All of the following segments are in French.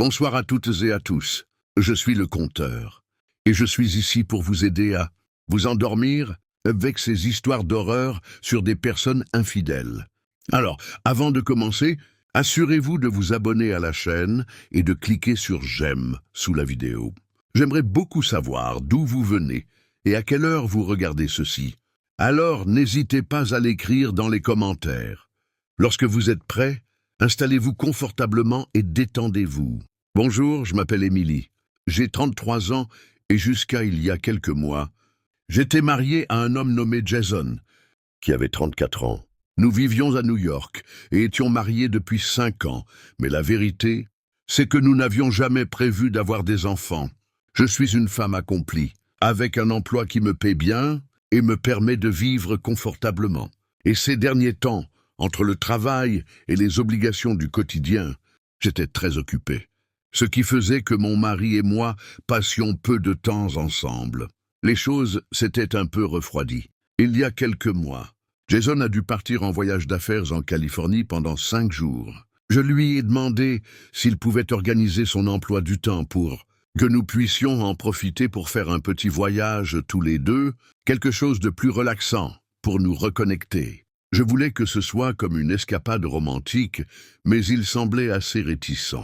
Bonsoir à toutes et à tous. Je suis le conteur. Et je suis ici pour vous aider à vous endormir avec ces histoires d'horreur sur des personnes infidèles. Alors, avant de commencer, assurez-vous de vous abonner à la chaîne et de cliquer sur j'aime sous la vidéo. J'aimerais beaucoup savoir d'où vous venez et à quelle heure vous regardez ceci. Alors, n'hésitez pas à l'écrire dans les commentaires. Lorsque vous êtes prêts, installez-vous confortablement et détendez-vous. Bonjour, je m'appelle Émilie. J'ai 33 ans et jusqu'à il y a quelques mois, j'étais marié à un homme nommé Jason, qui avait 34 ans. Nous vivions à New York et étions mariés depuis 5 ans, mais la vérité, c'est que nous n'avions jamais prévu d'avoir des enfants. Je suis une femme accomplie, avec un emploi qui me paie bien et me permet de vivre confortablement. Et ces derniers temps, entre le travail et les obligations du quotidien, j'étais très occupé. Ce qui faisait que mon mari et moi passions peu de temps ensemble. Les choses s'étaient un peu refroidies. Il y a quelques mois, Jason a dû partir en voyage d'affaires en Californie pendant 5 jours. Je lui ai demandé s'il pouvait organiser son emploi du temps pour que nous puissions en profiter pour faire un petit voyage tous les deux, quelque chose de plus relaxant pour nous reconnecter. Je voulais que ce soit comme une escapade romantique, mais il semblait assez réticent.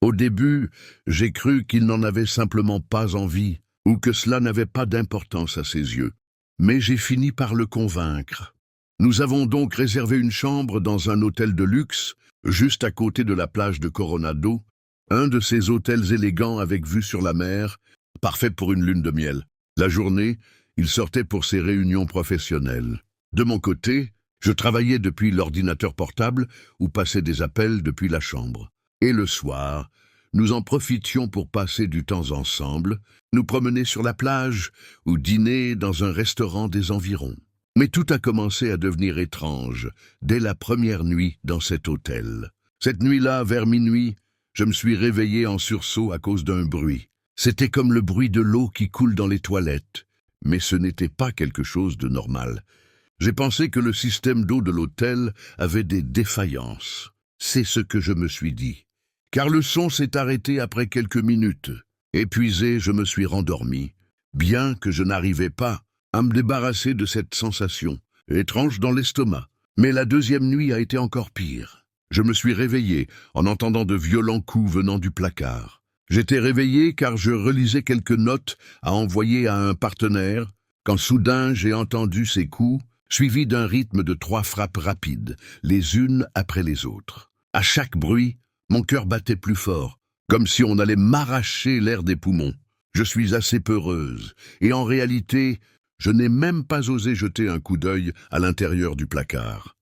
Au début, j'ai cru qu'il n'en avait simplement pas envie, ou que cela n'avait pas d'importance à ses yeux. Mais j'ai fini par le convaincre. Nous avons donc réservé une chambre dans un hôtel de luxe, juste à côté de la plage de Coronado, un de ces hôtels élégants avec vue sur la mer, parfait pour une lune de miel. La journée, il sortait pour ses réunions professionnelles. De mon côté, je travaillais depuis l'ordinateur portable ou passais des appels depuis la chambre. Et le soir, nous en profitions pour passer du temps ensemble, nous promener sur la plage ou dîner dans un restaurant des environs. Mais tout a commencé à devenir étrange dès la première nuit dans cet hôtel. Cette nuit-là, vers minuit, je me suis réveillé en sursaut à cause d'un bruit. C'était comme le bruit de l'eau qui coule dans les toilettes, mais ce n'était pas quelque chose de normal. J'ai pensé que le système d'eau de l'hôtel avait des défaillances. C'est ce que je me suis dit. Car le son s'est arrêté après quelques minutes. Épuisé, je me suis rendormi, bien que je n'arrivais pas à me débarrasser de cette sensation, étrange dans l'estomac. Mais la deuxième nuit a été encore pire. Je me suis réveillé en entendant de violents coups venant du placard. J'étais réveillé car je relisais quelques notes à envoyer à un partenaire, quand soudain j'ai entendu ces coups, suivis d'un rythme de 3 frappes rapides, les unes après les autres. À chaque bruit, mon cœur battait plus fort, comme si on allait m'arracher l'air des poumons. Je suis assez peureuse, et en réalité, je n'ai même pas osé jeter un coup d'œil à l'intérieur du placard.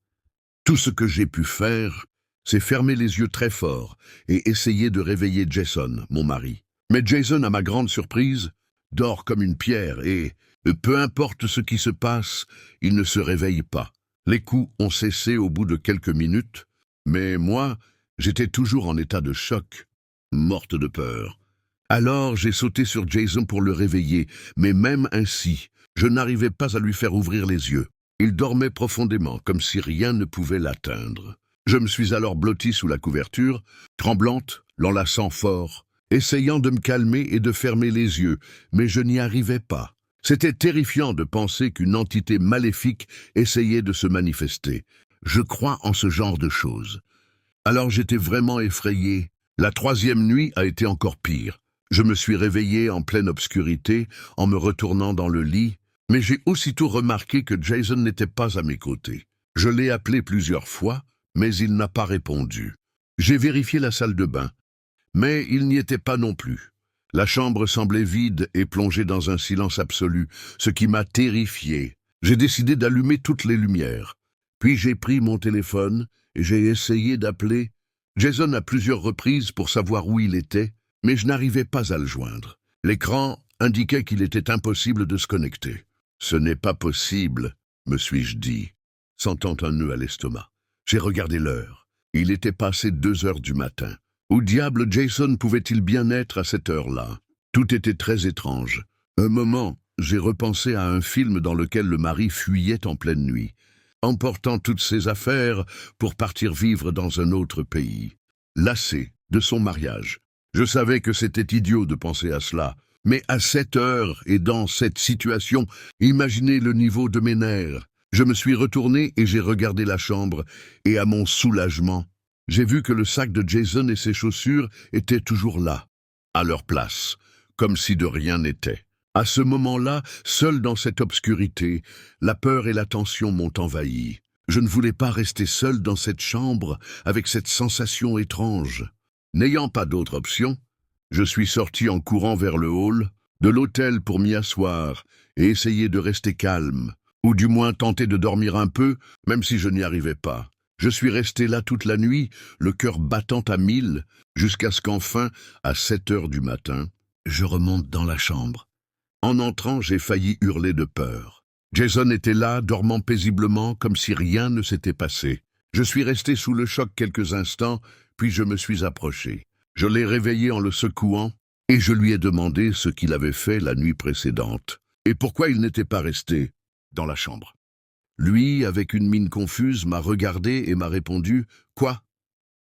Tout ce que j'ai pu faire, c'est fermer les yeux très fort et essayer de réveiller Jason, mon mari. Mais Jason, à ma grande surprise, dort comme une pierre et, peu importe ce qui se passe, il ne se réveille pas. Les coups ont cessé au bout de quelques minutes, mais moi, j'étais toujours en état de choc, morte de peur. Alors j'ai sauté sur Jason pour le réveiller, mais même ainsi, je n'arrivais pas à lui faire ouvrir les yeux. Il dormait profondément, comme si rien ne pouvait l'atteindre. Je me suis alors blottie sous la couverture, tremblante, l'enlaçant fort, essayant de me calmer et de fermer les yeux, mais je n'y arrivais pas. C'était terrifiant de penser qu'une entité maléfique essayait de se manifester. Je crois en ce genre de choses. Alors j'étais vraiment effrayé. La 3e nuit a été encore pire. Je me suis réveillé en pleine obscurité, en me retournant dans le lit, mais j'ai aussitôt remarqué que Jason n'était pas à mes côtés. Je l'ai appelé plusieurs fois, mais il n'a pas répondu. J'ai vérifié la salle de bain, mais il n'y était pas non plus. La chambre semblait vide et plongée dans un silence absolu, ce qui m'a terrifié. J'ai décidé d'allumer toutes les lumières. Puis j'ai pris mon téléphone et j'ai essayé d'appeler Jason à plusieurs reprises pour savoir où il était, mais je n'arrivais pas à le joindre. L'écran indiquait qu'il était impossible de se connecter. « Ce n'est pas possible », me suis-je dit, sentant un nœud à l'estomac. J'ai regardé l'heure. Il était passé 2 heures du matin. Où diable Jason pouvait-il bien être à cette heure-là? Tout était très étrange. Un moment, j'ai repensé à un film dans lequel le mari fuyait en pleine nuit, emportant toutes ses affaires pour partir vivre dans un autre pays. Lassé de son mariage, Je savais que c'était idiot de penser à cela, mais à cette heure et dans cette situation, imaginez le niveau de mes nerfs. Je me suis retourné et j'ai regardé la chambre, et à mon soulagement, j'ai vu que le sac de Jason et ses chaussures étaient toujours là, à leur place, comme si de rien n'était. À ce moment-là, seul dans cette obscurité, la peur et la tension m'ont envahi. Je ne voulais pas rester seul dans cette chambre avec cette sensation étrange. N'ayant pas d'autre option, je suis sorti en courant vers le hall de l'hôtel pour m'y asseoir et essayer de rester calme, ou du moins tenter de dormir un peu, même si je n'y arrivais pas. Je suis resté là toute la nuit, le cœur battant à 1000, jusqu'à ce qu'enfin, à 7 heures du matin, je remonte dans la chambre. En entrant, j'ai failli hurler de peur. Jason était là, dormant paisiblement, comme si rien ne s'était passé. Je suis resté sous le choc quelques instants, puis je me suis approché. Je l'ai réveillé en le secouant, et je lui ai demandé ce qu'il avait fait la nuit précédente, et pourquoi il n'était pas resté dans la chambre. Lui, avec une mine confuse, m'a regardé et m'a répondu « Quoi ?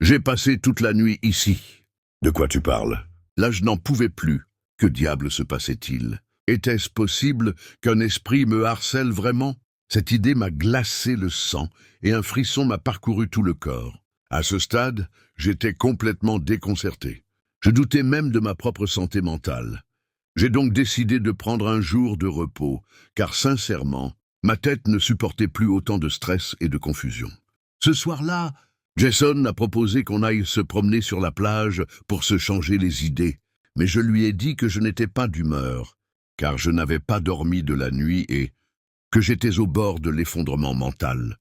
J'ai passé toute la nuit ici. » « De quoi tu parles ?» Là, je n'en pouvais plus. Que diable se passait-il ? Était-ce possible qu'un esprit me harcèle vraiment ? Cette idée m'a glacé le sang et un frisson m'a parcouru tout le corps. À ce stade, j'étais complètement déconcerté. Je doutais même de ma propre santé mentale. J'ai donc décidé de prendre un jour de repos, car sincèrement, ma tête ne supportait plus autant de stress et de confusion. Ce soir-là, Jason a proposé qu'on aille se promener sur la plage pour se changer les idées, mais je lui ai dit que je n'étais pas d'humeur, car je n'avais pas dormi de la nuit et que j'étais au bord de l'effondrement mental.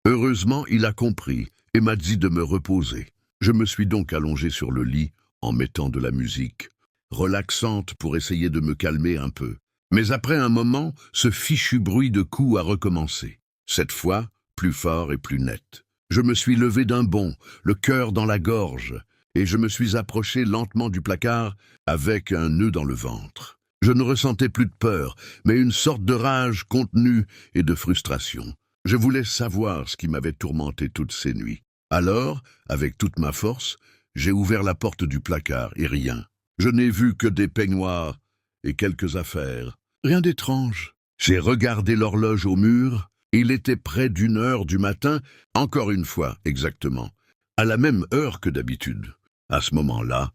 Heureusement, il a compris et m'a dit de me reposer. Je me suis donc allongé sur le lit en mettant de la musique, relaxante pour essayer de me calmer un peu. Mais après un moment, ce fichu bruit de coups a recommencé. Cette fois, plus fort et plus net. Je me suis levé d'un bond, le cœur dans la gorge, et je me suis approché lentement du placard avec un nœud dans le ventre. Je ne ressentais plus de peur, mais une sorte de rage contenue et de frustration. Je voulais savoir ce qui m'avait tourmenté toutes ces nuits. Alors, avec toute ma force, j'ai ouvert la porte du placard et rien. Je n'ai vu que des peignoirs et quelques affaires. Rien d'étrange. J'ai regardé l'horloge au mur. Il était près d'1 heure du matin, encore une fois exactement, à la même heure que d'habitude. À ce moment-là,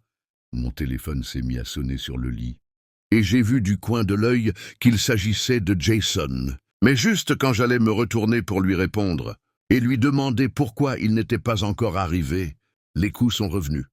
mon téléphone s'est mis à sonner sur le lit. Et j'ai vu du coin de l'œil qu'il s'agissait de Jason. Mais juste quand j'allais me retourner pour lui répondre et lui demander pourquoi il n'était pas encore arrivé, les coups sont revenus.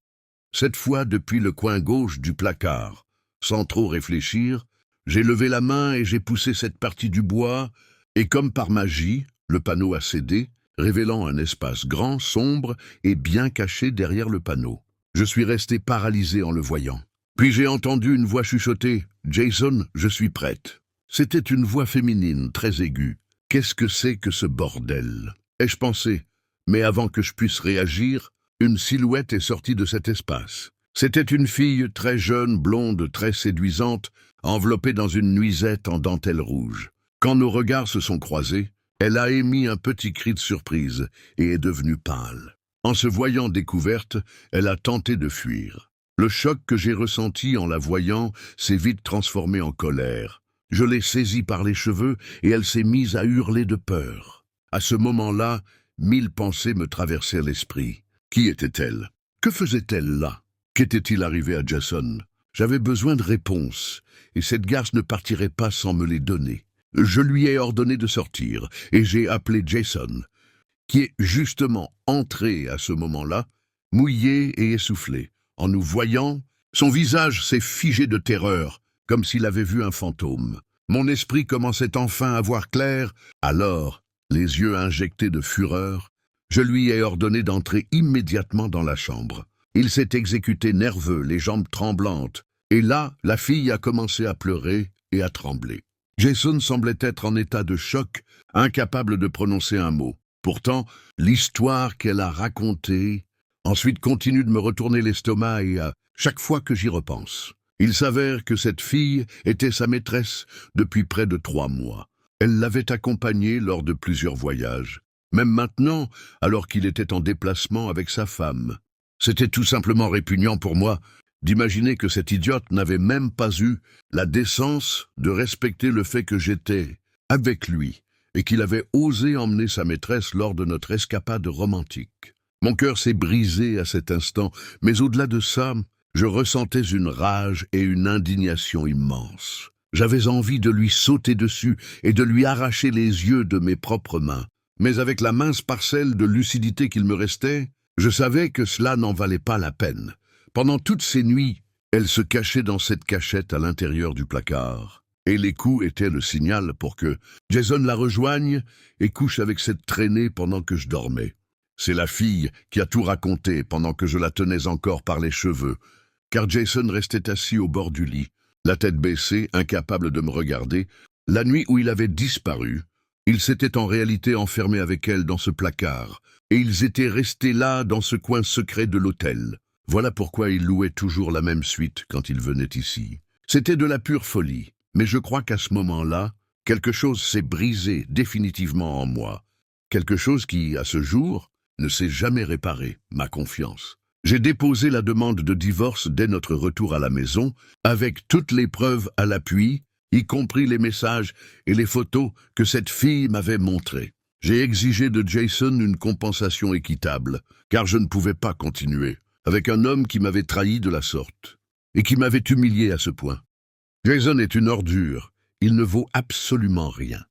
Cette fois depuis le coin gauche du placard. Sans trop réfléchir, j'ai levé la main et j'ai poussé cette partie du bois, et comme par magie, le panneau a cédé, révélant un espace grand, sombre et bien caché derrière le panneau. Je suis resté paralysé en le voyant. Puis j'ai entendu une voix chuchoter « Jason, je suis prête ». C'était une voix féminine, très aiguë. Qu'est-ce que c'est que ce bordel ? Ai-je pensé. Mais avant que je puisse réagir, une silhouette est sortie de cet espace. C'était une fille très jeune, blonde, très séduisante, enveloppée dans une nuisette en dentelle rouge. Quand nos regards se sont croisés, elle a émis un petit cri de surprise et est devenue pâle. En se voyant découverte, elle a tenté de fuir. Le choc que j'ai ressenti en la voyant s'est vite transformé en colère. Je l'ai saisie par les cheveux et elle s'est mise à hurler de peur. À ce moment-là, 1000 pensées me traversaient l'esprit. Qui était-elle? Que faisait-elle là? Qu'était-il arrivé à Jason? J'avais besoin de réponses, et cette garce ne partirait pas sans me les donner. Je lui ai ordonné de sortir, et j'ai appelé Jason, qui est justement entré à ce moment-là, mouillé et essoufflé. En nous voyant, son visage s'est figé de terreur, comme s'il avait vu un fantôme. Mon esprit commençait enfin à voir clair, alors, les yeux injectés de fureur, je lui ai ordonné d'entrer immédiatement dans la chambre. Il s'est exécuté nerveux, les jambes tremblantes, et là, la fille a commencé à pleurer et à trembler. Jason semblait être en état de choc, incapable de prononcer un mot. Pourtant, l'histoire qu'elle a racontée, ensuite continue de me retourner l'estomac et à chaque fois que j'y repense. Il s'avère que cette fille était sa maîtresse depuis près de 3 mois. Elle l'avait accompagnée lors de plusieurs voyages, même maintenant, alors qu'il était en déplacement avec sa femme. C'était tout simplement répugnant pour moi, d'imaginer que cette idiote n'avait même pas eu la décence de respecter le fait que j'étais avec lui et qu'il avait osé emmener sa maîtresse lors de notre escapade romantique. Mon cœur s'est brisé à cet instant, mais au-delà de ça, je ressentais une rage et une indignation immenses. J'avais envie de lui sauter dessus et de lui arracher les yeux de mes propres mains. Mais avec la mince parcelle de lucidité qu'il me restait, je savais que cela n'en valait pas la peine. Pendant toutes ces nuits, elle se cachait dans cette cachette à l'intérieur du placard. Et les coups étaient le signal pour que Jason la rejoigne et couche avec cette traînée pendant que je dormais. C'est la fille qui a tout raconté pendant que je la tenais encore par les cheveux, car Jason restait assis au bord du lit, la tête baissée, incapable de me regarder. La nuit où il avait disparu, il s'était en réalité enfermé avec elle dans ce placard, et ils étaient restés là dans ce coin secret de l'hôtel. Voilà pourquoi il louait toujours la même suite quand il venait ici. C'était de la pure folie, mais je crois qu'à ce moment-là, quelque chose s'est brisé définitivement en moi. Quelque chose qui, à ce jour, ne s'est jamais réparé, ma confiance. J'ai déposé la demande de divorce dès notre retour à la maison, avec toutes les preuves à l'appui, y compris les messages et les photos que cette fille m'avait montrées. J'ai exigé de Jason une compensation équitable, car je ne pouvais pas continuer avec un homme qui m'avait trahi de la sorte, et qui m'avait humilié à ce point. Jason est une ordure, il ne vaut absolument rien.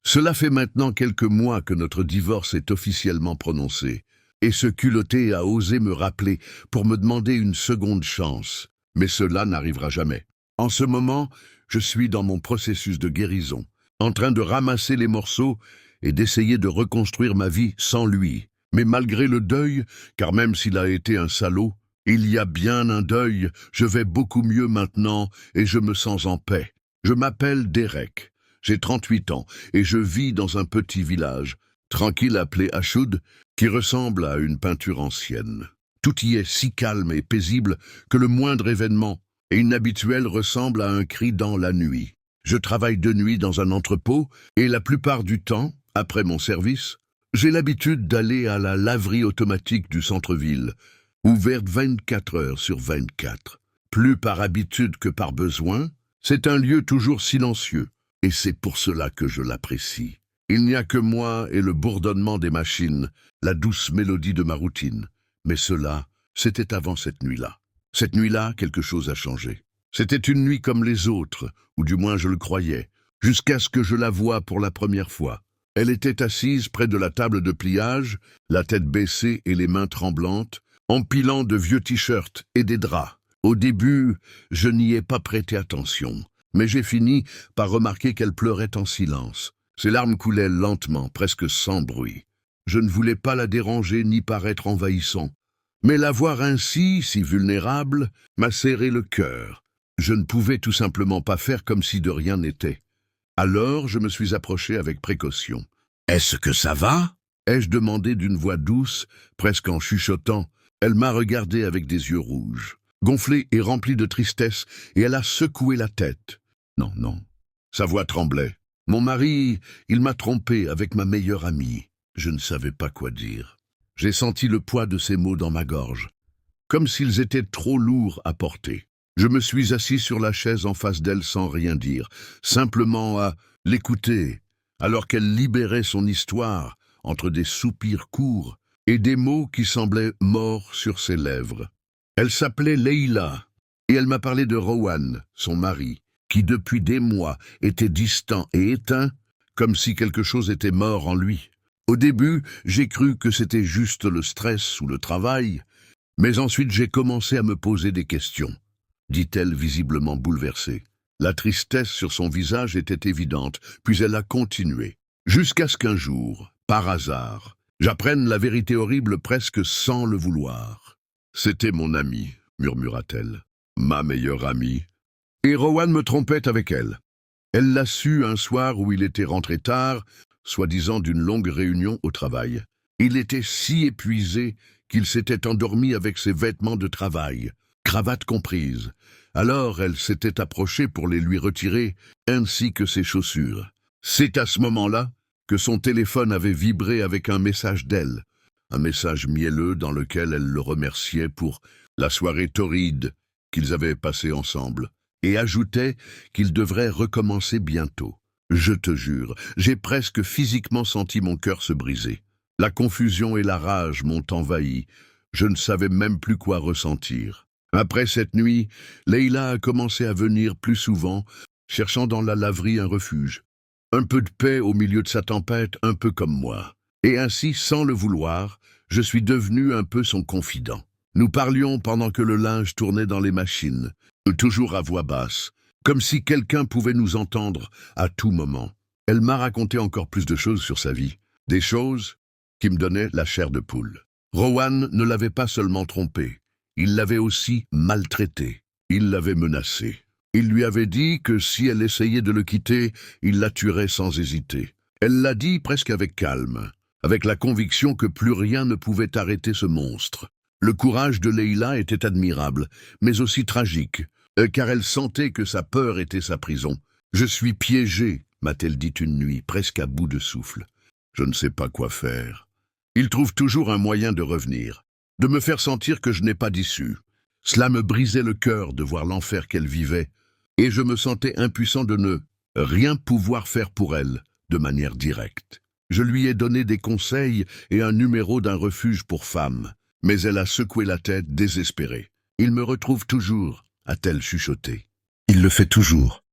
Cela fait maintenant quelques mois que notre divorce est officiellement prononcé, et ce culotté a osé me rappeler pour me demander une seconde chance. Mais cela n'arrivera jamais. En ce moment, je suis dans mon processus de guérison, en train de ramasser les morceaux et d'essayer de reconstruire ma vie sans lui. Mais malgré le deuil, car même s'il a été un salaud, il y a bien un deuil, je vais beaucoup mieux maintenant et je me sens en paix. Je m'appelle Derek, j'ai 38 ans et je vis dans un petit village, tranquille appelé Ashud, qui ressemble à une peinture ancienne. Tout y est si calme et paisible que le moindre événement et inhabituel ressemble à un cri dans la nuit. Je travaille de nuit dans un entrepôt et la plupart du temps, après mon service, j'ai l'habitude d'aller à la laverie automatique du centre-ville, ouverte 24 heures sur 24. Plus par habitude que par besoin, c'est un lieu toujours silencieux, et c'est pour cela que je l'apprécie. Il n'y a que moi et le bourdonnement des machines, la douce mélodie de ma routine. Mais cela, c'était avant cette nuit-là. Cette nuit-là, quelque chose a changé. C'était une nuit comme les autres, ou du moins je le croyais, jusqu'à ce que je la voie pour la première fois. Elle était assise près de la table de pliage, la tête baissée et les mains tremblantes, empilant de vieux t-shirts et des draps. Au début, je n'y ai pas prêté attention, mais j'ai fini par remarquer qu'elle pleurait en silence. Ses larmes coulaient lentement, presque sans bruit. Je ne voulais pas la déranger ni paraître envahissant, mais la voir ainsi, si vulnérable, m'a serré le cœur. Je ne pouvais tout simplement pas faire comme si de rien n'était. Alors je me suis approché avec précaution. « Est-ce que ça va ?» ai-je demandé d'une voix douce, presque en chuchotant. Elle m'a regardé avec des yeux rouges, gonflés et remplis de tristesse, et elle a secoué la tête. Non, non. Sa voix tremblait. Mon mari, il m'a trompé avec ma meilleure amie. Je ne savais pas quoi dire. J'ai senti le poids de ces mots dans ma gorge, comme s'ils étaient trop lourds à porter. Je me suis assis sur la chaise en face d'elle sans rien dire, simplement à l'écouter, alors qu'elle libérait son histoire entre des soupirs courts et des mots qui semblaient morts sur ses lèvres. Elle s'appelait Leila, et elle m'a parlé de Rowan, son mari, qui depuis des mois était distant et éteint, comme si quelque chose était mort en lui. Au début, j'ai cru que c'était juste le stress ou le travail, mais ensuite j'ai commencé à me poser des questions, dit-elle visiblement bouleversée. La tristesse sur son visage était évidente, puis elle a continué, jusqu'à ce qu'un jour, par hasard, j'apprenne la vérité horrible presque sans le vouloir. « C'était mon amie, murmura-t-elle, ma meilleure amie. Et Rowan me trompait avec elle. Elle l'a su un soir où il était rentré tard, soi-disant d'une longue réunion au travail. Il était si épuisé qu'il s'était endormi avec ses vêtements de travail, cravate comprise. Alors elle s'était approchée pour les lui retirer, ainsi que ses chaussures. C'est à ce moment-là que son téléphone avait vibré avec un message d'elle, un message mielleux dans lequel elle le remerciait pour la soirée torride qu'ils avaient passée ensemble, et ajoutait qu'ils devraient recommencer bientôt. Je te jure, j'ai presque physiquement senti mon cœur se briser. La confusion et la rage m'ont envahi. Je ne savais même plus quoi ressentir. Après cette nuit, Leïla a commencé à venir plus souvent, cherchant dans la laverie un refuge. Un peu de paix au milieu de sa tempête, un peu comme moi. Et ainsi, sans le vouloir, je suis devenu un peu son confident. Nous parlions pendant que le linge tournait dans les machines, toujours à voix basse, comme si quelqu'un pouvait nous entendre à tout moment. Elle m'a raconté encore plus de choses sur sa vie, des choses qui me donnaient la chair de poule. Rowan ne l'avait pas seulement trompée, il l'avait aussi maltraitée, il l'avait menacée. Il lui avait dit que si elle essayait de le quitter, il la tuerait sans hésiter. Elle l'a dit presque avec calme, avec la conviction que plus rien ne pouvait arrêter ce monstre. Le courage de Leïla était admirable, mais aussi tragique, car elle sentait que sa peur était sa prison. « Je suis piégée », m'a-t-elle dit une nuit, presque à bout de souffle. Je ne sais pas quoi faire. Il trouve toujours un moyen de revenir, de me faire sentir que je n'ai pas d'issue. Cela me brisait le cœur de voir l'enfer qu'elle vivait, et je me sentais impuissant de ne rien pouvoir faire pour elle de manière directe. Je lui ai donné des conseils et un numéro d'un refuge pour femmes, mais elle a secoué la tête, désespérée. « Il me retrouve toujours », a-t-elle chuchoté. Il le fait toujours.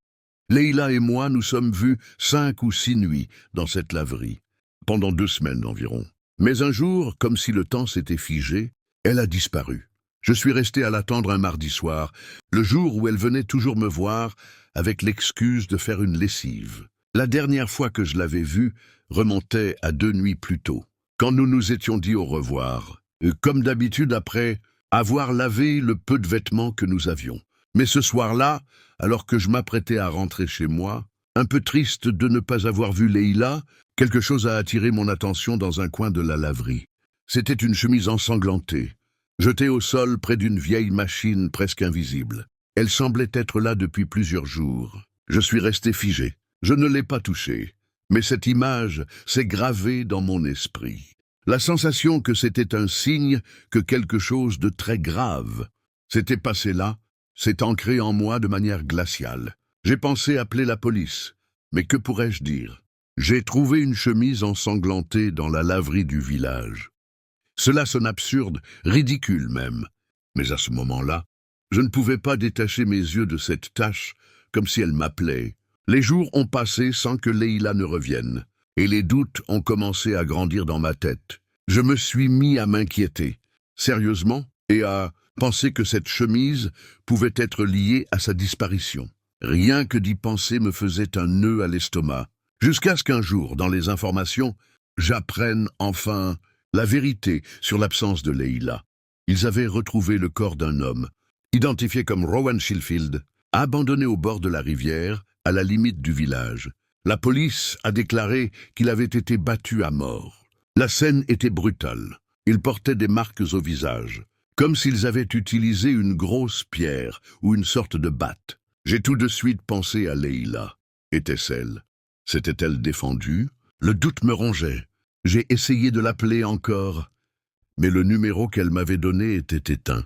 Leïla et moi nous sommes vus 5 ou 6 nuits dans cette laverie, pendant 2 semaines environ. Mais un jour, comme si le temps s'était figé, elle a disparu. Je suis resté à l'attendre un mardi soir, le jour où elle venait toujours me voir avec l'excuse de faire une lessive. La dernière fois que je l'avais vue remontait à 2 nuits plus tôt, quand nous nous étions dit au revoir, comme d'habitude après avoir lavé le peu de vêtements que nous avions. Mais ce soir-là, alors que je m'apprêtais à rentrer chez moi, un peu triste de ne pas avoir vu Leïla, quelque chose a attiré mon attention dans un coin de la laverie. C'était une chemise ensanglantée, jetée au sol près d'une vieille machine presque invisible. Elle semblait être là depuis plusieurs jours. Je suis resté figé. Je ne l'ai pas touchée, mais cette image s'est gravée dans mon esprit. La sensation que c'était un signe que quelque chose de très grave s'était passé là, s'est ancré en moi de manière glaciale. J'ai pensé appeler la police, mais que pourrais-je dire? J'ai trouvé une chemise ensanglantée dans la laverie du village. Cela sonne absurde, ridicule même, mais à ce moment-là, je ne pouvais pas détacher mes yeux de cette tache comme si elle m'appelait. Les jours ont passé sans que Leïla ne revienne, et les doutes ont commencé à grandir dans ma tête. Je me suis mis à m'inquiéter, sérieusement, et à penser que cette chemise pouvait être liée à sa disparition. Rien que d'y penser me faisait un nœud à l'estomac, jusqu'à ce qu'un jour, dans les informations, j'apprenne enfin la vérité sur l'absence de Leïla. Ils avaient retrouvé le corps d'un homme, identifié comme Rowan Shilfield, abandonné au bord de la rivière, à la limite du village. La police a déclaré qu'il avait été battu à mort. La scène était brutale. Il portait des marques au visage, comme s'ils avaient utilisé une grosse pierre ou une sorte de batte. J'ai tout de suite pensé à Leïla. Était-ce elle? S'était-elle défendue? Le doute me rongeait. J'ai essayé de l'appeler encore, mais le numéro qu'elle m'avait donné était éteint,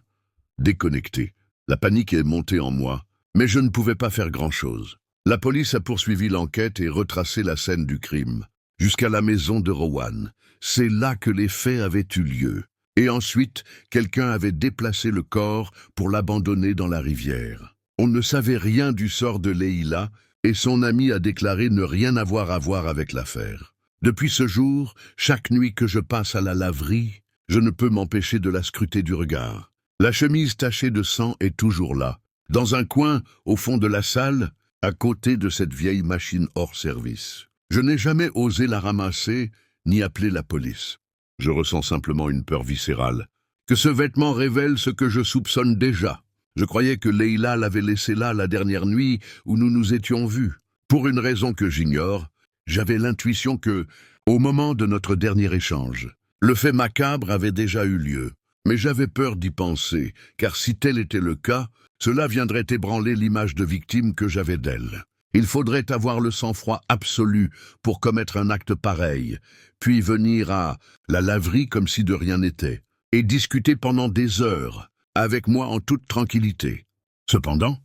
déconnecté. La panique est montée en moi, mais je ne pouvais pas faire grand-chose. La police a poursuivi l'enquête et retracé la scène du crime, jusqu'à la maison de Rowan. C'est là que les faits avaient eu lieu. Et ensuite, quelqu'un avait déplacé le corps pour l'abandonner dans la rivière. On ne savait rien du sort de Leïla, et son ami a déclaré ne rien avoir à voir avec l'affaire. Depuis ce jour, chaque nuit que je passe à la laverie, je ne peux m'empêcher de la scruter du regard. La chemise tachée de sang est toujours là, dans un coin, au fond de la salle, à côté de cette vieille machine hors service. Je n'ai jamais osé la ramasser, ni appeler la police. Je ressens simplement une peur viscérale. Que ce vêtement révèle ce que je soupçonne déjà. Je croyais que Leïla l'avait laissé là la dernière nuit où nous nous étions vus. Pour une raison que j'ignore, j'avais l'intuition que, au moment de notre dernier échange, le fait macabre avait déjà eu lieu. Mais j'avais peur d'y penser, car si tel était le cas, cela viendrait ébranler l'image de victime que j'avais d'elle. Il faudrait avoir le sang-froid absolu pour commettre un acte pareil, puis venir à la laverie comme si de rien n'était, et discuter pendant des heures, avec moi en toute tranquillité. Cependant,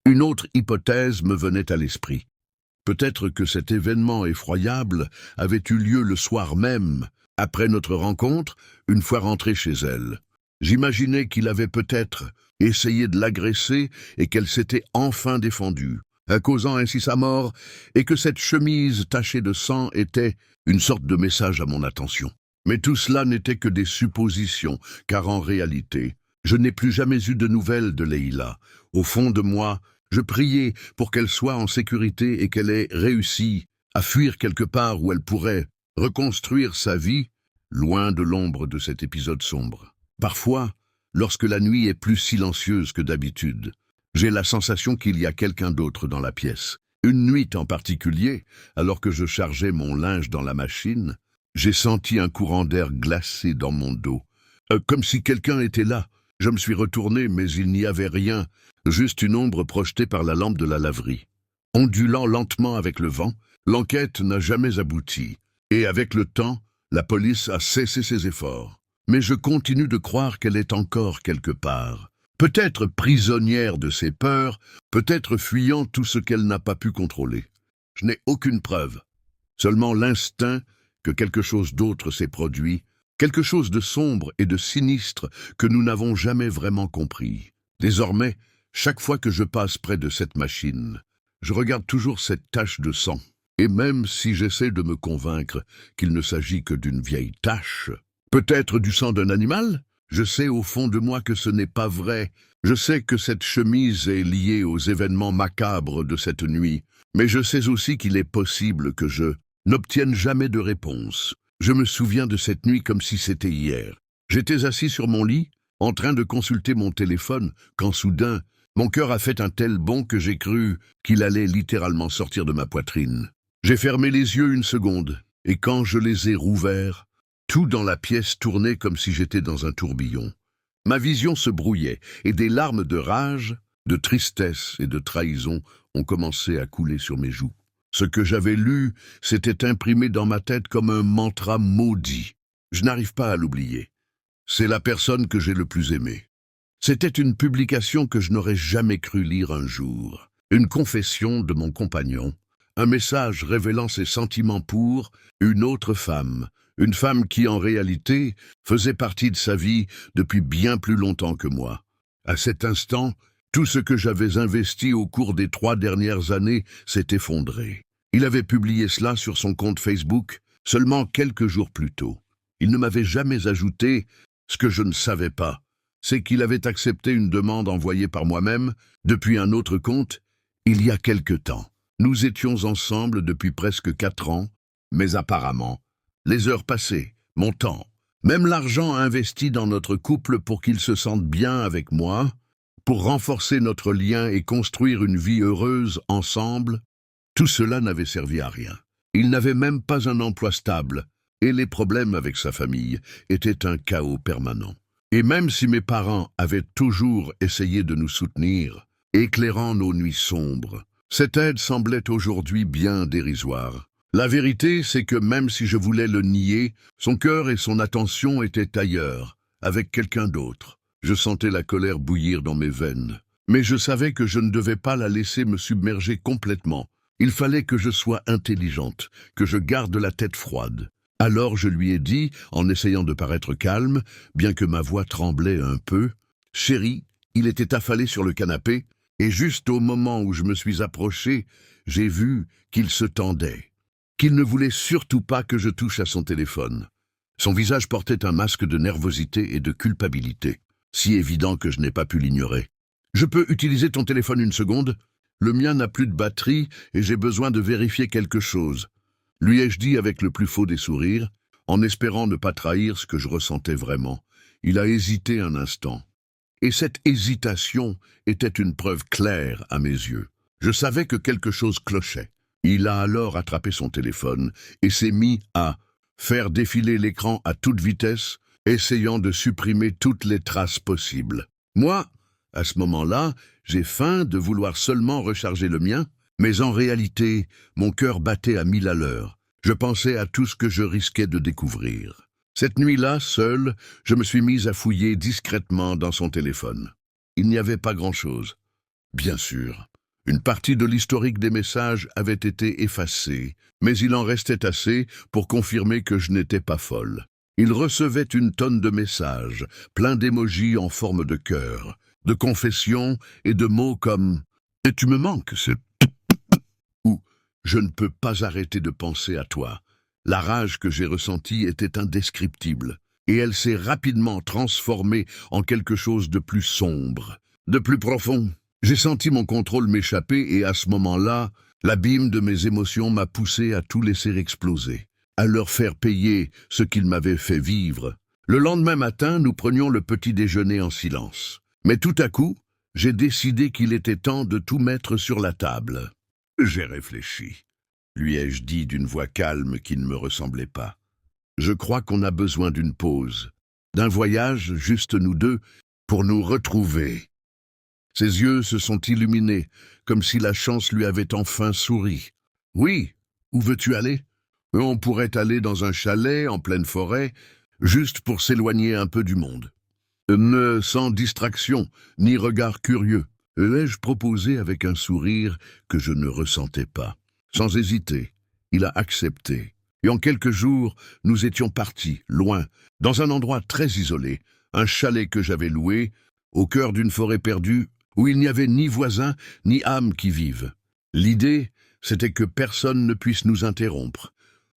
une autre hypothèse me venait à l'esprit. Peut-être que cet événement effroyable avait eu lieu le soir même, après notre rencontre, une fois rentré chez elle. J'imaginais qu'il avait peut-être essayé de l'agresser et qu'elle s'était enfin défendue, causant ainsi sa mort, et que cette chemise tachée de sang était une sorte de message à mon attention. Mais tout cela n'était que des suppositions, car en réalité, je n'ai plus jamais eu de nouvelles de Leïla. Au fond de moi, je priais pour qu'elle soit en sécurité et qu'elle ait réussi à fuir quelque part où elle pourrait reconstruire sa vie, loin de l'ombre de cet épisode sombre. Parfois, lorsque la nuit est plus silencieuse que d'habitude, j'ai la sensation qu'il y a quelqu'un d'autre dans la pièce. Une nuit en particulier, alors que je chargeais mon linge dans la machine, j'ai senti un courant d'air glacé dans mon dos. Comme si quelqu'un était là. Je me suis retourné, mais il n'y avait rien, juste une ombre projetée par la lampe de la laverie. Ondulant lentement avec le vent, l'enquête n'a jamais abouti. Et avec le temps, la police a cessé ses efforts. Mais je continue de croire qu'elle est encore quelque part. Peut-être prisonnière de ses peurs, peut-être fuyant tout ce qu'elle n'a pas pu contrôler. Je n'ai aucune preuve. Seulement l'instinct que quelque chose d'autre s'est produit, quelque chose de sombre et de sinistre que nous n'avons jamais vraiment compris. Désormais, chaque fois que je passe près de cette machine, je regarde toujours cette tache de sang. Et même si j'essaie de me convaincre qu'il ne s'agit que d'une vieille tache, peut-être du sang d'un animal, je sais au fond de moi que ce n'est pas vrai. Je sais que cette chemise est liée aux événements macabres de cette nuit, mais je sais aussi qu'il est possible que je n'obtienne jamais de réponse. Je me souviens de cette nuit comme si c'était hier. J'étais assis sur mon lit, en train de consulter mon téléphone, quand soudain, mon cœur a fait un tel bond que j'ai cru qu'il allait littéralement sortir de ma poitrine. J'ai fermé les yeux une seconde, et quand je les ai rouverts, tout dans la pièce tournait comme si j'étais dans un tourbillon. Ma vision se brouillait, et des larmes de rage, de tristesse et de trahison ont commencé à couler sur mes joues. Ce que j'avais lu s'était imprimé dans ma tête comme un mantra maudit. Je n'arrive pas à l'oublier. C'est la personne que j'ai le plus aimée. C'était une publication que je n'aurais jamais cru lire un jour. Une confession de mon compagnon. Un message révélant ses sentiments pour une autre femme. Une femme qui, en réalité, faisait partie de sa vie depuis bien plus longtemps que moi. À cet instant, tout ce que j'avais investi au cours des 3 dernières années s'est effondré. Il avait publié cela sur son compte Facebook seulement quelques jours plus tôt. Il ne m'avait jamais ajouté. Ce que je ne savais pas, c'est qu'il avait accepté une demande envoyée par moi-même depuis un autre compte il y a quelque temps. Nous étions ensemble depuis presque 4 ans, mais apparemment, les heures passaient, mon temps, même l'argent investi dans notre couple pour qu'il se sente bien avec moi, pour renforcer notre lien et construire une vie heureuse ensemble, tout cela n'avait servi à rien. Il n'avait même pas un emploi stable, et les problèmes avec sa famille étaient un chaos permanent. Et même si mes parents avaient toujours essayé de nous soutenir, éclairant nos nuits sombres, cette aide semblait aujourd'hui bien dérisoire. La vérité, c'est que même si je voulais le nier, son cœur et son attention étaient ailleurs, avec quelqu'un d'autre. Je sentais la colère bouillir dans mes veines. Mais je savais que je ne devais pas la laisser me submerger complètement. Il fallait que je sois intelligente, que je garde la tête froide. Alors je lui ai dit, en essayant de paraître calme, bien que ma voix tremblait un peu, « Chérie, il était affalé sur le canapé, et juste au moment où je me suis approché, j'ai vu qu'il se tendait, qu'il ne voulait surtout pas que je touche à son téléphone. Son visage portait un masque de nervosité et de culpabilité, si évident que je n'ai pas pu l'ignorer. « Je peux utiliser ton téléphone une seconde ? Le mien n'a plus de batterie et j'ai besoin de vérifier quelque chose. » Lui ai-je dit avec le plus faux des sourires, en espérant ne pas trahir ce que je ressentais vraiment. Il a hésité un instant. Et cette hésitation était une preuve claire à mes yeux. Je savais que quelque chose clochait. Il a alors attrapé son téléphone et s'est mis à faire défiler l'écran à toute vitesse, essayant de supprimer toutes les traces possibles. Moi, à ce moment-là, j'ai faim de vouloir seulement recharger le mien, mais en réalité, mon cœur battait à 1000 à l'heure. Je pensais à tout ce que je risquais de découvrir. Cette nuit-là, seule, je me suis mise à fouiller discrètement dans son téléphone. Il n'y avait pas grand-chose. Bien sûr. Une partie de l'historique des messages avait été effacée, mais il en restait assez pour confirmer que je n'étais pas folle. Il recevait une tonne de messages, plein d'émojis en forme de cœur, de confessions et de mots comme « Et tu me manques, c'est... » ou « Je ne peux pas arrêter de penser à toi ». La rage que j'ai ressentie était indescriptible, et elle s'est rapidement transformée en quelque chose de plus sombre, de plus profond. J'ai senti mon contrôle m'échapper et à ce moment-là, l'abîme de mes émotions m'a poussé à tout laisser exploser, à leur faire payer ce qu'ils m'avaient fait vivre. Le lendemain matin, nous prenions le petit déjeuner en silence. Mais tout à coup, j'ai décidé qu'il était temps de tout mettre sur la table. J'ai réfléchi, lui ai-je dit d'une voix calme qui ne me ressemblait pas. Je crois qu'on a besoin d'une pause, d'un voyage, juste nous deux, pour nous retrouver. Ses yeux se sont illuminés, comme si la chance lui avait enfin souri. « Oui, où veux-tu aller ? On pourrait aller dans un chalet en pleine forêt, juste pour s'éloigner un peu du monde. Sans distraction, ni regard curieux. » Ai-je proposé avec un sourire que je ne ressentais pas. Sans hésiter, il a accepté. Et en quelques jours, nous étions partis, loin, dans un endroit très isolé, un chalet que j'avais loué, au cœur d'une forêt perdue, où il n'y avait ni voisins, ni âmes qui vivent. L'idée, c'était que personne ne puisse nous interrompre,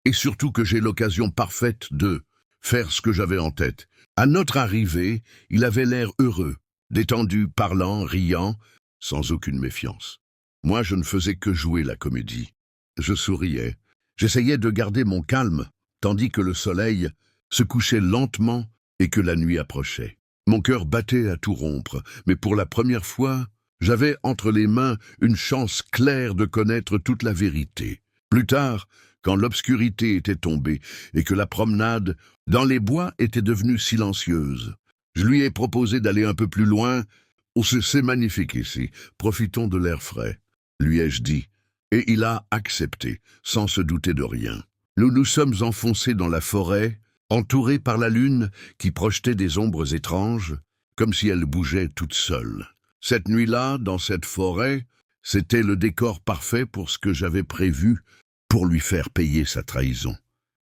et surtout que j'ai l'occasion parfaite de faire ce que j'avais en tête. À notre arrivée, il avait l'air heureux, détendu, parlant, riant, sans aucune méfiance. Moi, je ne faisais que jouer la comédie. Je souriais. J'essayais de garder mon calme, tandis que le soleil se couchait lentement et que la nuit approchait. Mon cœur battait à tout rompre, mais pour la première fois, j'avais entre les mains une chance claire de connaître toute la vérité. Plus tard, quand l'obscurité était tombée et que la promenade dans les bois était devenue silencieuse, je lui ai proposé d'aller un peu plus loin. « Oh, c'est magnifique ici, profitons de l'air frais », lui ai-je dit, et il a accepté, sans se douter de rien. Nous nous sommes enfoncés dans la forêt, entourés par la lune qui projetait des ombres étranges, comme si elle bougeait toute seule. Cette nuit-là, dans cette forêt, c'était le décor parfait pour ce que j'avais prévu pour lui faire payer sa trahison.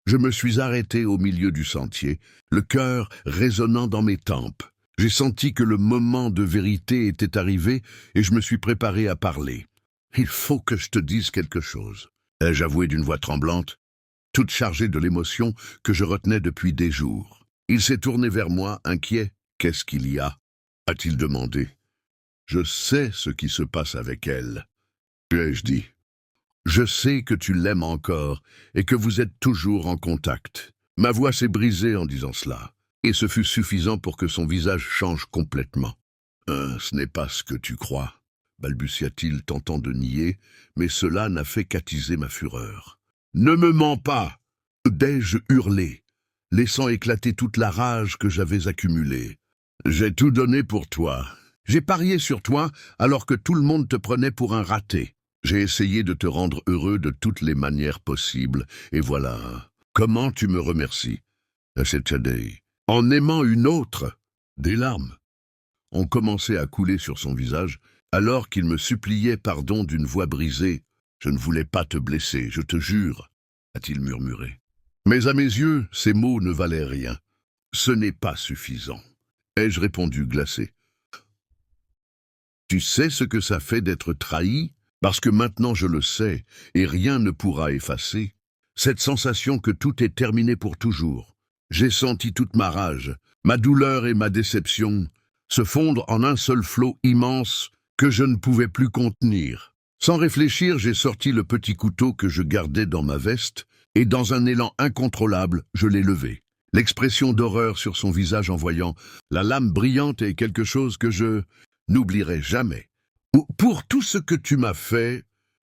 Je me suis arrêté au milieu du sentier, le cœur résonnant dans mes tempes. J'ai senti que le moment de vérité était arrivé et je me suis préparé à parler. « Il faut que je te dise quelque chose », ai-je avoué d'une voix tremblante, toute chargée de l'émotion que je retenais depuis des jours. Il s'est tourné vers moi, inquiet. « Qu'est-ce qu'il y a » a-t-il demandé. « Je sais ce qui se passe avec elle », lui ai-je dit. « Je sais que tu l'aimes encore et que vous êtes toujours en contact. » Ma voix s'est brisée en disant cela, et ce fut suffisant pour que son visage change complètement. « Ce n'est pas ce que tu crois », balbutia-t-il, tentant de nier, mais cela n'a fait qu'attiser ma fureur. « Ne me mens pas » d'ai-je hurlé, laissant éclater toute la rage que j'avais accumulée. « J'ai tout donné pour toi. J'ai parié sur toi alors que tout le monde te prenait pour un raté. J'ai essayé de te rendre heureux de toutes les manières possibles, et voilà. Comment tu me remercies ?» En aimant une autre. Des larmes ont commencé à couler sur son visage, alors qu'il me suppliait pardon d'une voix brisée. « Je ne voulais pas te blesser, je te jure », a-t-il murmuré. Mais à mes yeux, ces mots ne valaient rien. « Ce n'est pas suffisant », ai-je répondu glacé. « Tu sais ce que ça fait d'être trahi ? Parce que maintenant je le sais, et rien ne pourra effacer. Cette sensation que tout est terminé pour toujours. J'ai senti toute ma rage, ma douleur et ma déception se fondre en un seul flot immense que je ne pouvais plus contenir. Sans réfléchir, j'ai sorti le petit couteau que je gardais dans ma veste, et dans un élan incontrôlable, je l'ai levé. L'expression d'horreur sur son visage en voyant la lame brillante est quelque chose que je n'oublierai jamais. « Pour tout ce que tu m'as fait »,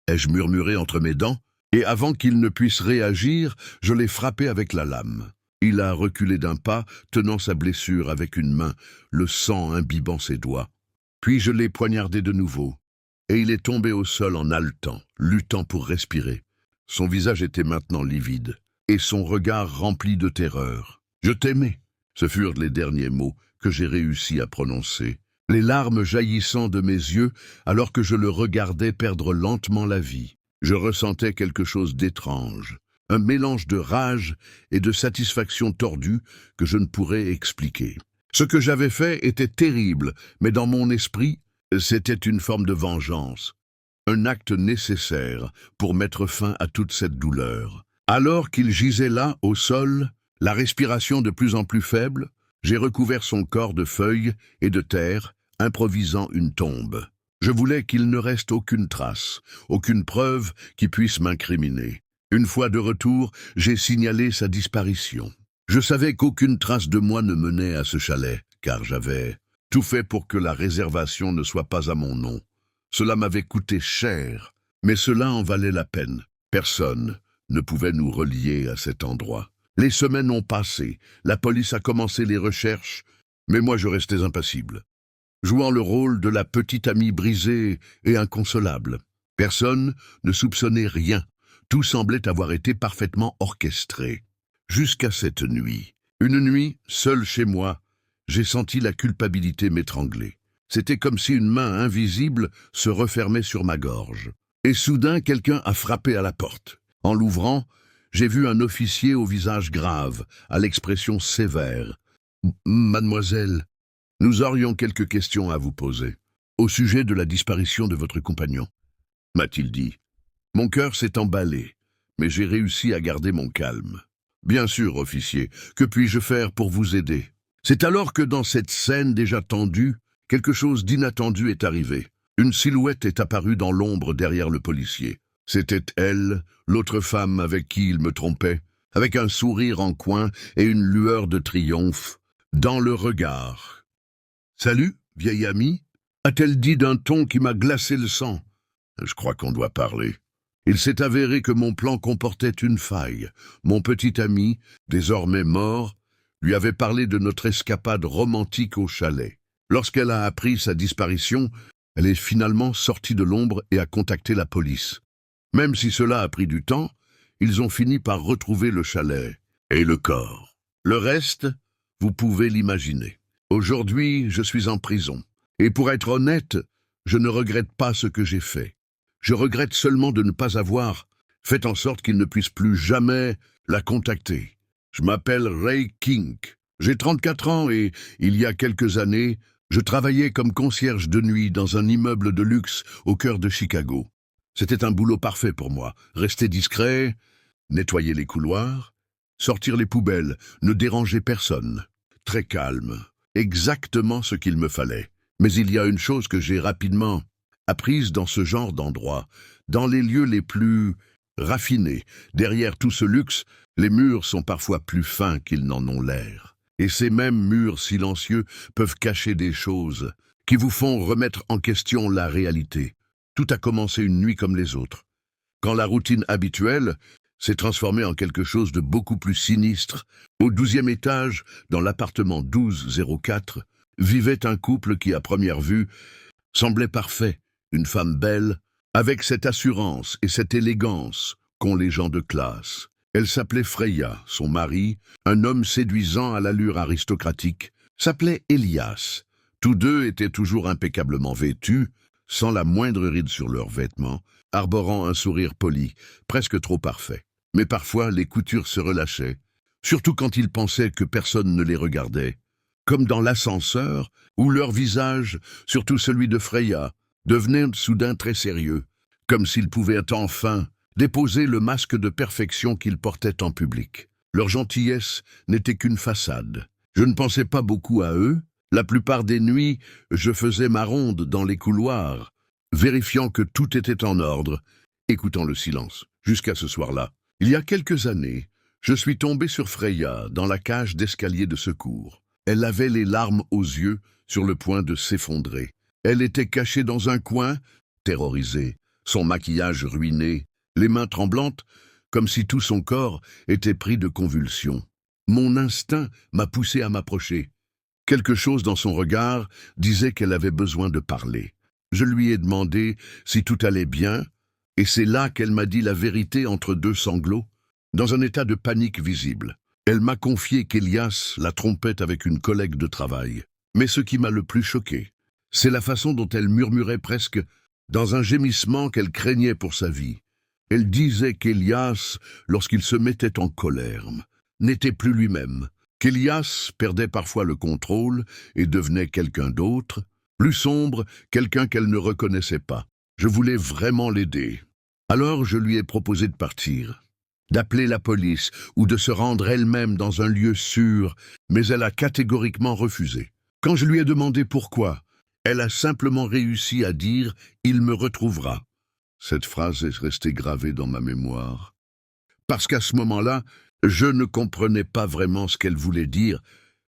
ai-je murmuré entre mes dents, et avant qu'il ne puisse réagir, je l'ai frappé avec la lame. Il a reculé d'un pas, tenant sa blessure avec une main, le sang imbibant ses doigts. Puis je l'ai poignardé de nouveau, et il est tombé au sol en haletant, luttant pour respirer. Son visage était maintenant livide, et son regard rempli de terreur. « Je t'aimais », ce furent les derniers mots que j'ai réussi à prononcer. les larmes jaillissant de mes yeux alors que je le regardais perdre lentement la vie. Je ressentais quelque chose d'étrange, un mélange de rage et de satisfaction tordue que je ne pourrais expliquer. Ce que j'avais fait était terrible, mais dans mon esprit, c'était une forme de vengeance, un acte nécessaire pour mettre fin à toute cette douleur. Alors qu'il gisait là, au sol, la respiration de plus en plus faible, j'ai recouvert son corps de feuilles et de terre, improvisant une tombe. Je voulais qu'il ne reste aucune trace, aucune preuve qui puisse m'incriminer. Une fois de retour, j'ai signalé sa disparition. Je savais qu'aucune trace de moi ne menait à ce chalet, car j'avais tout fait pour que la réservation ne soit pas à mon nom. Cela m'avait coûté cher, mais cela en valait la peine. Personne ne pouvait nous relier à cet endroit. Les semaines ont passé, la police a commencé les recherches, mais moi je restais impassible, jouant le rôle de la petite amie brisée et inconsolable. Personne ne soupçonnait rien, tout semblait avoir été parfaitement orchestré. Jusqu'à cette nuit. Une nuit, seul chez moi, j'ai senti la culpabilité m'étrangler. C'était comme si une main invisible se refermait sur ma gorge. Et soudain, quelqu'un a frappé à la porte. En l'ouvrant, j'ai vu un officier au visage grave, à l'expression sévère. « Mademoiselle, nous aurions quelques questions à vous poser. Au sujet de la disparition de votre compagnon, » m'a-t-il dit. Mon cœur s'est emballé, mais j'ai réussi à garder mon calme. « Bien sûr, officier, que puis-je faire pour vous aider ?» C'est alors que dans cette scène déjà tendue, quelque chose d'inattendu est arrivé. Une silhouette est apparue dans l'ombre derrière le policier. C'était elle, l'autre femme avec qui il me trompait, avec un sourire en coin et une lueur de triomphe dans le regard. « Salut, vieille amie » a-t-elle dit d'un ton qui m'a glacé le sang. Je crois qu'on doit parler. Il s'est avéré que mon plan comportait une faille. Mon petit ami, désormais mort, lui avait parlé de notre escapade romantique au chalet. Lorsqu'elle a appris sa disparition, elle est finalement sortie de l'ombre et a contacté la police. Même si cela a pris du temps, ils ont fini par retrouver le chalet et le corps. Le reste, vous pouvez l'imaginer. Aujourd'hui, je suis en prison. Et pour être honnête, je ne regrette pas ce que j'ai fait. Je regrette seulement de ne pas avoir fait en sorte qu'il ne puisse plus jamais la contacter. Je m'appelle Ray King. J'ai 34 ans et, il y a quelques années, je travaillais comme concierge de nuit dans un immeuble de luxe au cœur de Chicago. C'était un boulot parfait pour moi. Rester discret, nettoyer les couloirs, sortir les poubelles, ne déranger personne. Très calme. Exactement ce qu'il me fallait. Mais il y a une chose que j'ai rapidement apprise dans ce genre d'endroit, dans les lieux les plus raffinés. Derrière tout ce luxe, les murs sont parfois plus fins qu'ils n'en ont l'air. Et ces mêmes murs silencieux peuvent cacher des choses qui vous font remettre en question la réalité. Tout a commencé une nuit comme les autres, quand la routine habituelle s'est transformée en quelque chose de beaucoup plus sinistre. Au 12e étage, dans l'appartement 1204, vivait un couple qui, à première vue, semblait parfait. Une femme belle, avec cette assurance et cette élégance qu'ont les gens de classe. Elle s'appelait Freya, son mari, un homme séduisant à l'allure aristocratique, s'appelait Elias. Tous deux étaient toujours impeccablement vêtus, sans la moindre ride sur leurs vêtements, arborant un sourire poli, presque trop parfait. Mais parfois, les coutures se relâchaient, surtout quand ils pensaient que personne ne les regardait, comme dans l'ascenseur, où leur visage, surtout celui de Freya, devenait soudain très sérieux, comme s'ils pouvaient enfin déposer le masque de perfection qu'ils portaient en public. Leur gentillesse n'était qu'une façade. Je ne pensais pas beaucoup à eux. La plupart des nuits, je faisais ma ronde dans les couloirs, vérifiant que tout était en ordre, écoutant le silence, jusqu'à ce soir-là. Il y a quelques années, je suis tombé sur Freya dans la cage d'escalier de secours. Elle avait les larmes aux yeux, sur le point de s'effondrer. Elle était cachée dans un coin, terrorisée, son maquillage ruiné, les mains tremblantes, comme si tout son corps était pris de convulsions. Mon instinct m'a poussé à m'approcher. Quelque chose dans son regard disait qu'elle avait besoin de parler. Je lui ai demandé si tout allait bien, et c'est là qu'elle m'a dit la vérité entre deux sanglots, dans un état de panique visible. Elle m'a confié qu'Elias la trompait avec une collègue de travail. Mais ce qui m'a le plus choqué, C'est la façon dont elle murmurait presque dans un gémissement qu'elle craignait pour sa vie. Elle disait qu'Elias, lorsqu'il se mettait en colère, n'était plus lui-même, qu'Elias perdait parfois le contrôle et devenait quelqu'un d'autre, plus sombre, quelqu'un qu'elle ne reconnaissait pas. Je voulais vraiment l'aider. Alors je lui ai proposé de partir, d'appeler la police ou de se rendre elle-même dans un lieu sûr, mais elle a catégoriquement refusé. Quand je lui ai demandé pourquoi, elle a simplement réussi à dire « il me retrouvera ». Cette phrase est restée gravée dans ma mémoire. Parce qu'à ce moment-là, je ne comprenais pas vraiment ce qu'elle voulait dire,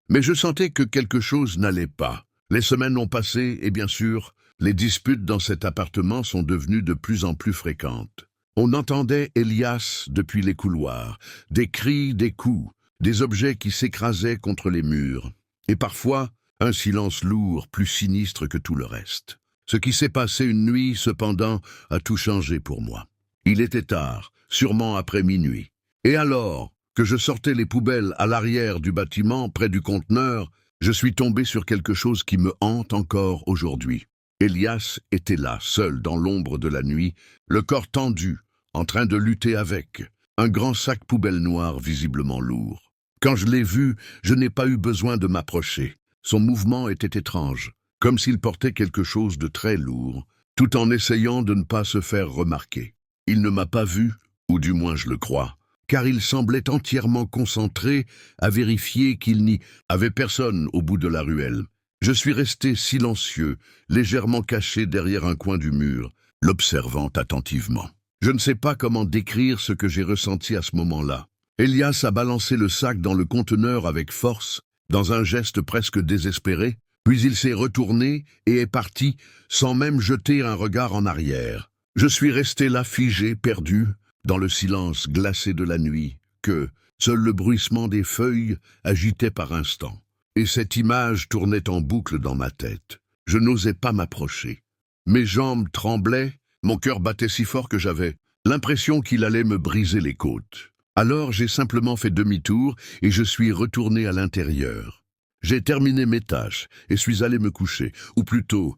mais je sentais que quelque chose n'allait pas. Les semaines ont passé et bien sûr, les disputes dans cet appartement sont devenues de plus en plus fréquentes. On entendait Elias depuis les couloirs, des cris, des coups, des objets qui s'écrasaient contre les murs, et parfois un silence lourd, plus sinistre que tout le reste. Ce qui s'est passé une nuit, cependant, a tout changé pour moi. Il était tard, sûrement après minuit. Et alors que je sortais les poubelles à l'arrière du bâtiment, près du conteneur, je suis tombé sur quelque chose qui me hante encore aujourd'hui. Elias était là, seul dans l'ombre de la nuit, le corps tendu, en train de lutter avec, un grand sac poubelle noir visiblement lourd. Quand je l'ai vu, je n'ai pas eu besoin de m'approcher. Son mouvement était étrange, comme s'il portait quelque chose de très lourd, tout en essayant de ne pas se faire remarquer. Il ne m'a pas vu, ou du moins je le crois, car il semblait entièrement concentré à vérifier qu'il n'y avait personne au bout de la ruelle. Je suis resté silencieux, légèrement caché derrière un coin du mur, l'observant attentivement. Je ne sais pas comment décrire ce que j'ai ressenti à ce moment-là. Elias a balancé le sac dans le conteneur avec force, dans un geste presque désespéré, puis il s'est retourné et est parti sans même jeter un regard en arrière. Je suis resté là figé, perdu, dans le silence glacé de la nuit, que seul le bruissement des feuilles agitait par instants. Et cette image tournait en boucle dans ma tête. Je n'osais pas m'approcher. Mes jambes tremblaient, mon cœur battait si fort que j'avais l'impression qu'il allait me briser les côtes. Alors j'ai simplement fait demi-tour et je suis retourné à l'intérieur. J'ai terminé mes tâches et suis allé me coucher, ou plutôt,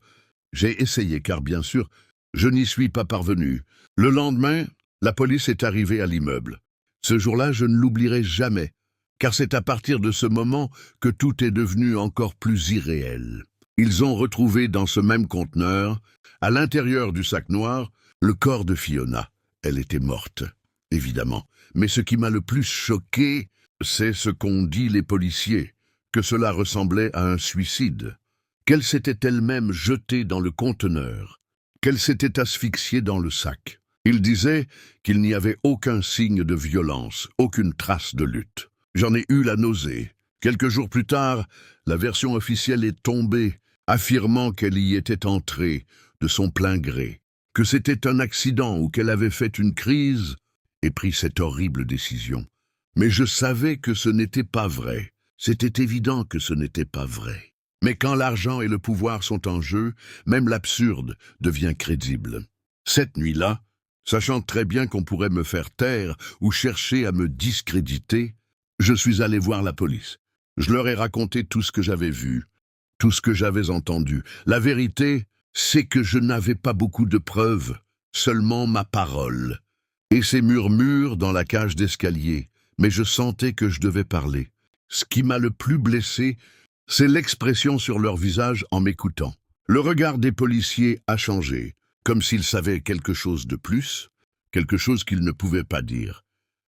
j'ai essayé car bien sûr, je n'y suis pas parvenu. Le lendemain, la police est arrivée à l'immeuble. Ce jour-là, je ne l'oublierai jamais, car c'est à partir de ce moment que tout est devenu encore plus irréel. Ils ont retrouvé dans ce même conteneur, à l'intérieur du sac noir, le corps de Fiona. Elle était morte, évidemment. Mais ce qui m'a le plus choqué, c'est ce qu'ont dit les policiers, que cela ressemblait à un suicide, qu'elle s'était elle-même jetée dans le conteneur, qu'elle s'était asphyxiée dans le sac. Ils disaient qu'il n'y avait aucun signe de violence, aucune trace de lutte. J'en ai eu la nausée. Quelques jours plus tard, la version officielle est tombée, affirmant qu'elle y était entrée de son plein gré, que c'était un accident ou qu'elle avait fait une crise et pris cette horrible décision. Mais je savais que ce n'était pas vrai. C'était évident que ce n'était pas vrai. Mais quand l'argent et le pouvoir sont en jeu, même l'absurde devient crédible. Cette nuit-là, sachant très bien qu'on pourrait me faire taire ou chercher à me discréditer, je suis allé voir la police. Je leur ai raconté tout ce que j'avais vu, tout ce que j'avais entendu. La vérité, c'est que je n'avais pas beaucoup de preuves, seulement ma parole. Et ces murmures dans la cage d'escalier, mais je sentais que je devais parler. Ce qui m'a le plus blessé, c'est l'expression sur leur visage en m'écoutant. Le regard des policiers a changé, comme s'ils savaient quelque chose de plus, quelque chose qu'ils ne pouvaient pas dire.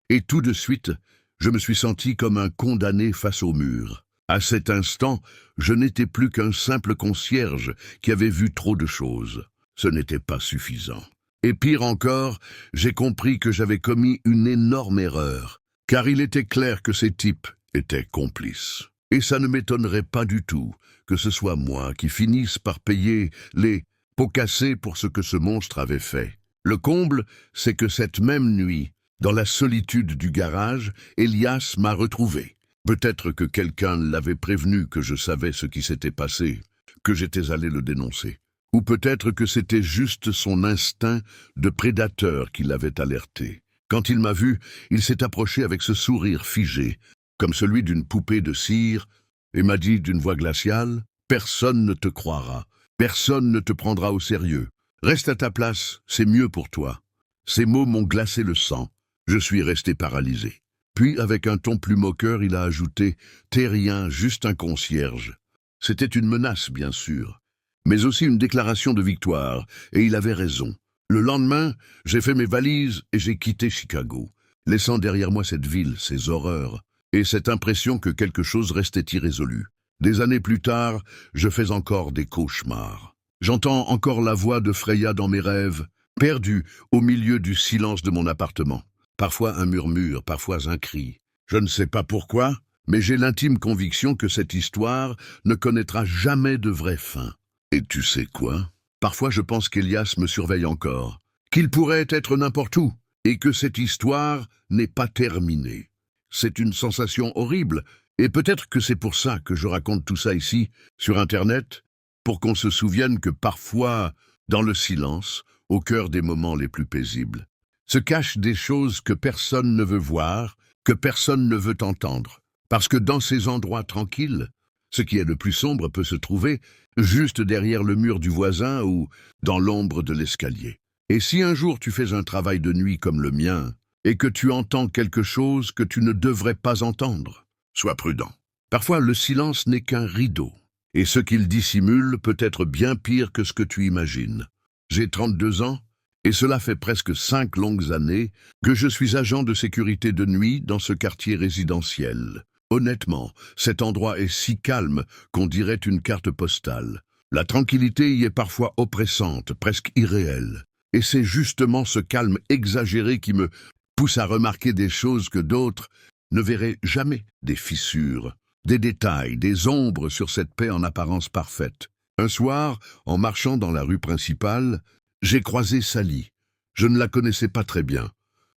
Et tout de suite, je me suis senti comme un condamné face au mur. À cet instant, je n'étais plus qu'un simple concierge qui avait vu trop de choses. Ce n'était pas suffisant. Et pire encore, j'ai compris que j'avais commis une énorme erreur, car il était clair que ces types étaient complices. Et ça ne m'étonnerait pas du tout que ce soit moi qui finisse par payer les pots cassés pour ce que ce monstre avait fait. Le comble, c'est que cette même nuit, dans la solitude du garage, Elias m'a retrouvé. Peut-être que quelqu'un l'avait prévenu que je savais ce qui s'était passé, que j'étais allé le dénoncer. Ou peut-être que c'était juste son instinct de prédateur qui l'avait alerté. Quand il m'a vu, il s'est approché avec ce sourire figé, comme celui d'une poupée de cire, et m'a dit d'une voix glaciale « Personne ne te croira. Personne ne te prendra au sérieux. Reste à ta place, c'est mieux pour toi. » Ces mots m'ont glacé le sang. Je suis resté paralysé. Puis, avec un ton plus moqueur, il a ajouté « T'es rien, juste un concierge. » C'était une menace, bien sûr, mais aussi une déclaration de victoire, et il avait raison. Le lendemain, j'ai fait mes valises et j'ai quitté Chicago, laissant derrière moi cette ville, ses horreurs, et cette impression que quelque chose restait irrésolu. Des années plus tard, je fais encore des cauchemars. J'entends encore la voix de Freya dans mes rêves, perdue au milieu du silence de mon appartement. Parfois un murmure, parfois un cri. Je ne sais pas pourquoi, mais j'ai l'intime conviction que cette histoire ne connaîtra jamais de vraie fin. Et tu sais quoi? Parfois je pense qu'Elias me surveille encore, qu'il pourrait être n'importe où, et que cette histoire n'est pas terminée. C'est une sensation horrible, et peut-être que c'est pour ça que je raconte tout ça ici, sur Internet, pour qu'on se souvienne que parfois, dans le silence, au cœur des moments les plus paisibles, se cachent des choses que personne ne veut voir, que personne ne veut entendre. Parce que dans ces endroits tranquilles, ce qui est le plus sombre peut se trouver juste derrière le mur du voisin ou dans l'ombre de l'escalier. Et si un jour tu fais un travail de nuit comme le mien, et que tu entends quelque chose que tu ne devrais pas entendre, sois prudent. Parfois le silence n'est qu'un rideau, et ce qu'il dissimule peut être bien pire que ce que tu imagines. J'ai 32 ans, et cela fait presque 5 longues années que je suis agent de sécurité de nuit dans ce quartier résidentiel. Honnêtement, cet endroit est si calme qu'on dirait une carte postale. La tranquillité y est parfois oppressante, presque irréelle. Et c'est justement ce calme exagéré qui me pousse à remarquer des choses que d'autres ne verraient jamais. Des fissures, des détails, des ombres sur cette paix en apparence parfaite. Un soir, en marchant dans la rue principale, j'ai croisé Sally. Je ne la connaissais pas très bien,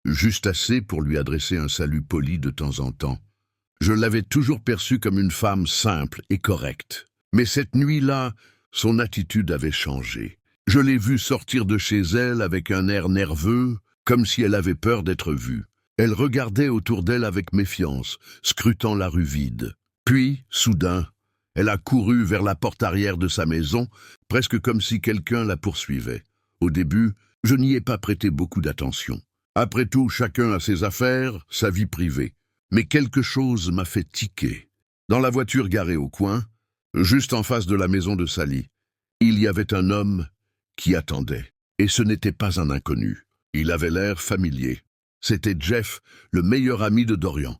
juste assez pour lui adresser un salut poli de temps en temps. Je l'avais toujours perçue comme une femme simple et correcte. Mais cette nuit-là, son attitude avait changé. Je l'ai vue sortir de chez elle avec un air nerveux, comme si elle avait peur d'être vue. Elle regardait autour d'elle avec méfiance, scrutant la rue vide. Puis, soudain, elle a couru vers la porte arrière de sa maison, presque comme si quelqu'un la poursuivait. Au début, je n'y ai pas prêté beaucoup d'attention. Après tout, chacun a ses affaires, sa vie privée. Mais quelque chose m'a fait tiquer. Dans la voiture garée au coin, juste en face de la maison de Sally, il y avait un homme qui attendait. Et ce n'était pas un inconnu. Il avait l'air familier. C'était Jeff, le meilleur ami de Dorian.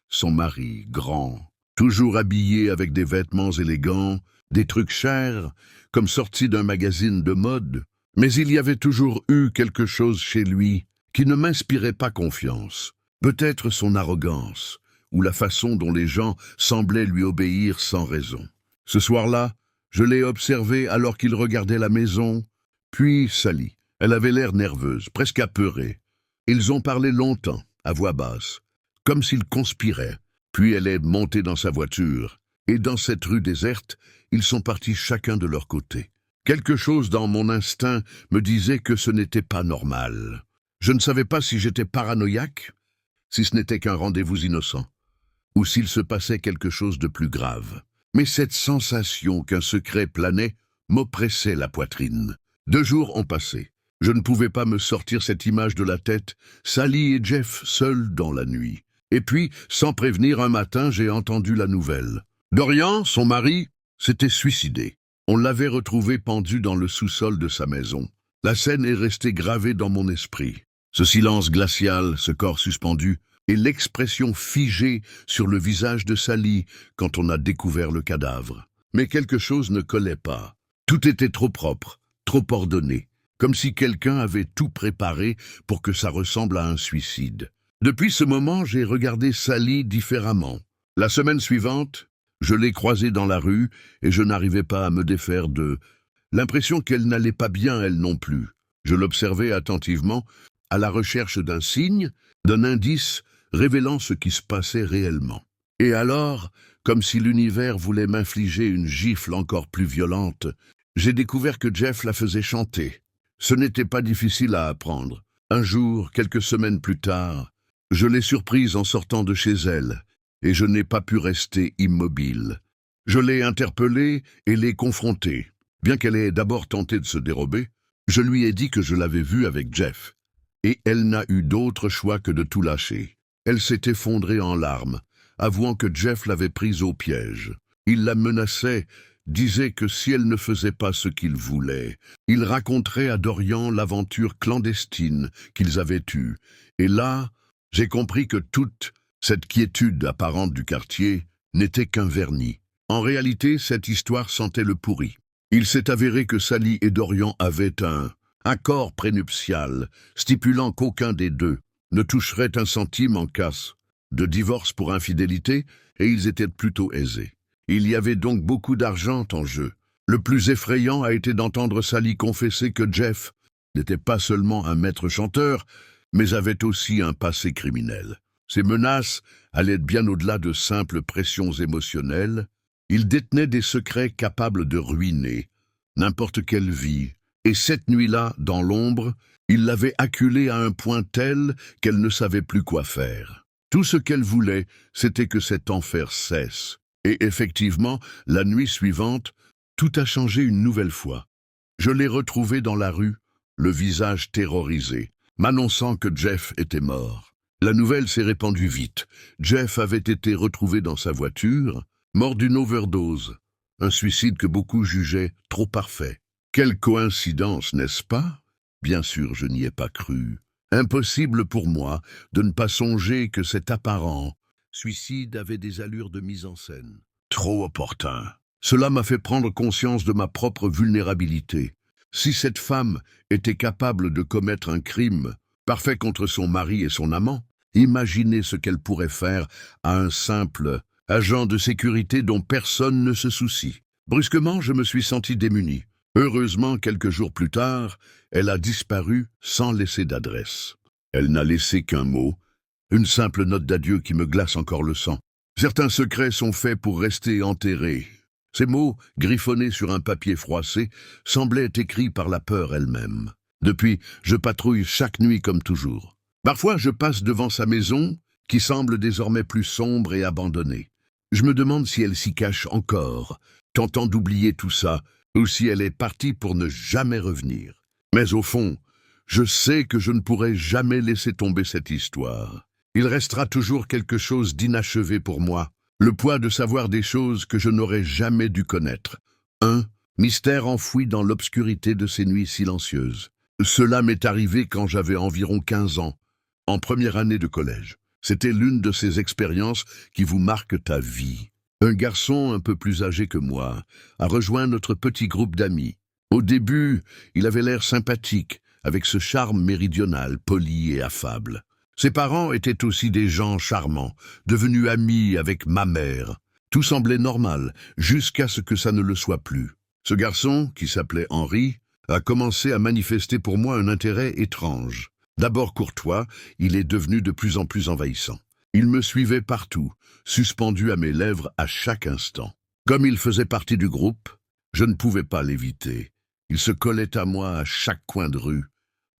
Son mari, grand, toujours habillé avec des vêtements élégants, des trucs chers, comme sortis d'un magazine de mode. Mais il y avait toujours eu quelque chose chez lui qui ne m'inspirait pas confiance. Peut-être son arrogance, ou la façon dont les gens semblaient lui obéir sans raison. Ce soir-là, je l'ai observé alors qu'il regardait la maison, puis Sally. Elle avait l'air nerveuse, presque apeurée. Ils ont parlé longtemps, à voix basse, comme s'ils conspiraient. Puis elle est montée dans sa voiture, et dans cette rue déserte, ils sont partis chacun de leur côté. Quelque chose dans mon instinct me disait que ce n'était pas normal. Je ne savais pas si j'étais paranoïaque, si ce n'était qu'un rendez-vous innocent, ou s'il se passait quelque chose de plus grave. Mais cette sensation qu'un secret planait m'oppressait la poitrine. 2 jours ont passé. Je ne pouvais pas me sortir cette image de la tête, Sally et Jeff seuls dans la nuit. Et puis, sans prévenir, un matin, j'ai entendu la nouvelle. Dorian, son mari, s'était suicidé. On l'avait retrouvé pendu dans le sous-sol de sa maison. La scène est restée gravée dans mon esprit. Ce silence glacial, ce corps suspendu, et l'expression figée sur le visage de Sally quand on a découvert le cadavre. Mais quelque chose ne collait pas. Tout était trop propre, trop ordonné, comme si quelqu'un avait tout préparé pour que ça ressemble à un suicide. Depuis ce moment, j'ai regardé Sally différemment. La semaine suivante, je l'ai croisée dans la rue et je n'arrivais pas à me défaire de l'impression qu'elle n'allait pas bien elle non plus. Je l'observais attentivement, à la recherche d'un signe, d'un indice révélant ce qui se passait réellement. Et alors, comme si l'univers voulait m'infliger une gifle encore plus violente, j'ai découvert que Jeff la faisait chanter. Ce n'était pas difficile à apprendre. Un jour, quelques semaines plus tard, je l'ai surprise en sortant de chez elle, et je n'ai pas pu rester immobile. Je l'ai interpellée et l'ai confrontée. Bien qu'elle ait d'abord tenté de se dérober, je lui ai dit que je l'avais vue avec Jeff. Et elle n'a eu d'autre choix que de tout lâcher. Elle s'est effondrée en larmes, avouant que Jeff l'avait prise au piège. Il la menaçait, disait que si elle ne faisait pas ce qu'il voulait, il raconterait à Dorian l'aventure clandestine qu'ils avaient eue. Et là, j'ai compris que toute cette quiétude apparente du quartier n'était qu'un vernis. En réalité, cette histoire sentait le pourri. Il s'est avéré que Sally et Dorian avaient un accord prénuptial stipulant qu'aucun des deux ne toucherait un centime en cas de divorce pour infidélité, et ils étaient plutôt aisés. Il y avait donc beaucoup d'argent en jeu. Le plus effrayant a été d'entendre Sally confesser que Jeff n'était pas seulement un maître chanteur, mais avait aussi un passé criminel. Ses menaces allaient bien au-delà de simples pressions émotionnelles. Il détenait des secrets capables de ruiner n'importe quelle vie. Et cette nuit-là, dans l'ombre, il l'avait acculée à un point tel qu'elle ne savait plus quoi faire. Tout ce qu'elle voulait, c'était que cet enfer cesse. Et effectivement, la nuit suivante, tout a changé une nouvelle fois. Je l'ai retrouvée dans la rue, le visage terrorisé, m'annonçant que Jeff était mort. La nouvelle s'est répandue vite. Jeff avait été retrouvé dans sa voiture, mort d'une overdose. Un suicide que beaucoup jugeaient trop parfait. Quelle coïncidence, n'est-ce pas? Bien sûr, je n'y ai pas cru. Impossible pour moi de ne pas songer que cet apparent suicide avait des allures de mise en scène. Trop opportun. Cela m'a fait prendre conscience de ma propre vulnérabilité. Si cette femme était capable de commettre un crime parfait contre son mari et son amant, imaginez ce qu'elle pourrait faire à un simple agent de sécurité dont personne ne se soucie. Brusquement, je me suis senti démuni. Heureusement, quelques jours plus tard, elle a disparu sans laisser d'adresse. Elle n'a laissé qu'un mot, une simple note d'adieu qui me glace encore le sang. Certains secrets sont faits pour rester enterrés. Ces mots, griffonnés sur un papier froissé, semblaient écrits par la peur elle-même. Depuis, je patrouille chaque nuit comme toujours. Parfois, je passe devant sa maison, qui semble désormais plus sombre et abandonnée. Je me demande si elle s'y cache encore, tentant d'oublier tout ça, ou si elle est partie pour ne jamais revenir. Mais au fond, je sais que je ne pourrai jamais laisser tomber cette histoire. Il restera toujours quelque chose d'inachevé pour moi, le poids de savoir des choses que je n'aurais jamais dû connaître. Un mystère enfoui dans l'obscurité de ces nuits silencieuses. Cela m'est arrivé quand j'avais environ 15 ans, en première année de collège. C'était l'une de ces expériences qui vous marquent à vie. Un garçon un peu plus âgé que moi a rejoint notre petit groupe d'amis. Au début, il avait l'air sympathique, avec ce charme méridional, poli et affable. Ses parents étaient aussi des gens charmants, devenus amis avec ma mère. Tout semblait normal, jusqu'à ce que ça ne le soit plus. Ce garçon, qui s'appelait Henri, a commencé à manifester pour moi un intérêt étrange. D'abord courtois, il est devenu de plus en plus envahissant. Il me suivait partout, suspendu à mes lèvres à chaque instant. Comme il faisait partie du groupe, je ne pouvais pas l'éviter. Il se collait à moi à chaque coin de rue,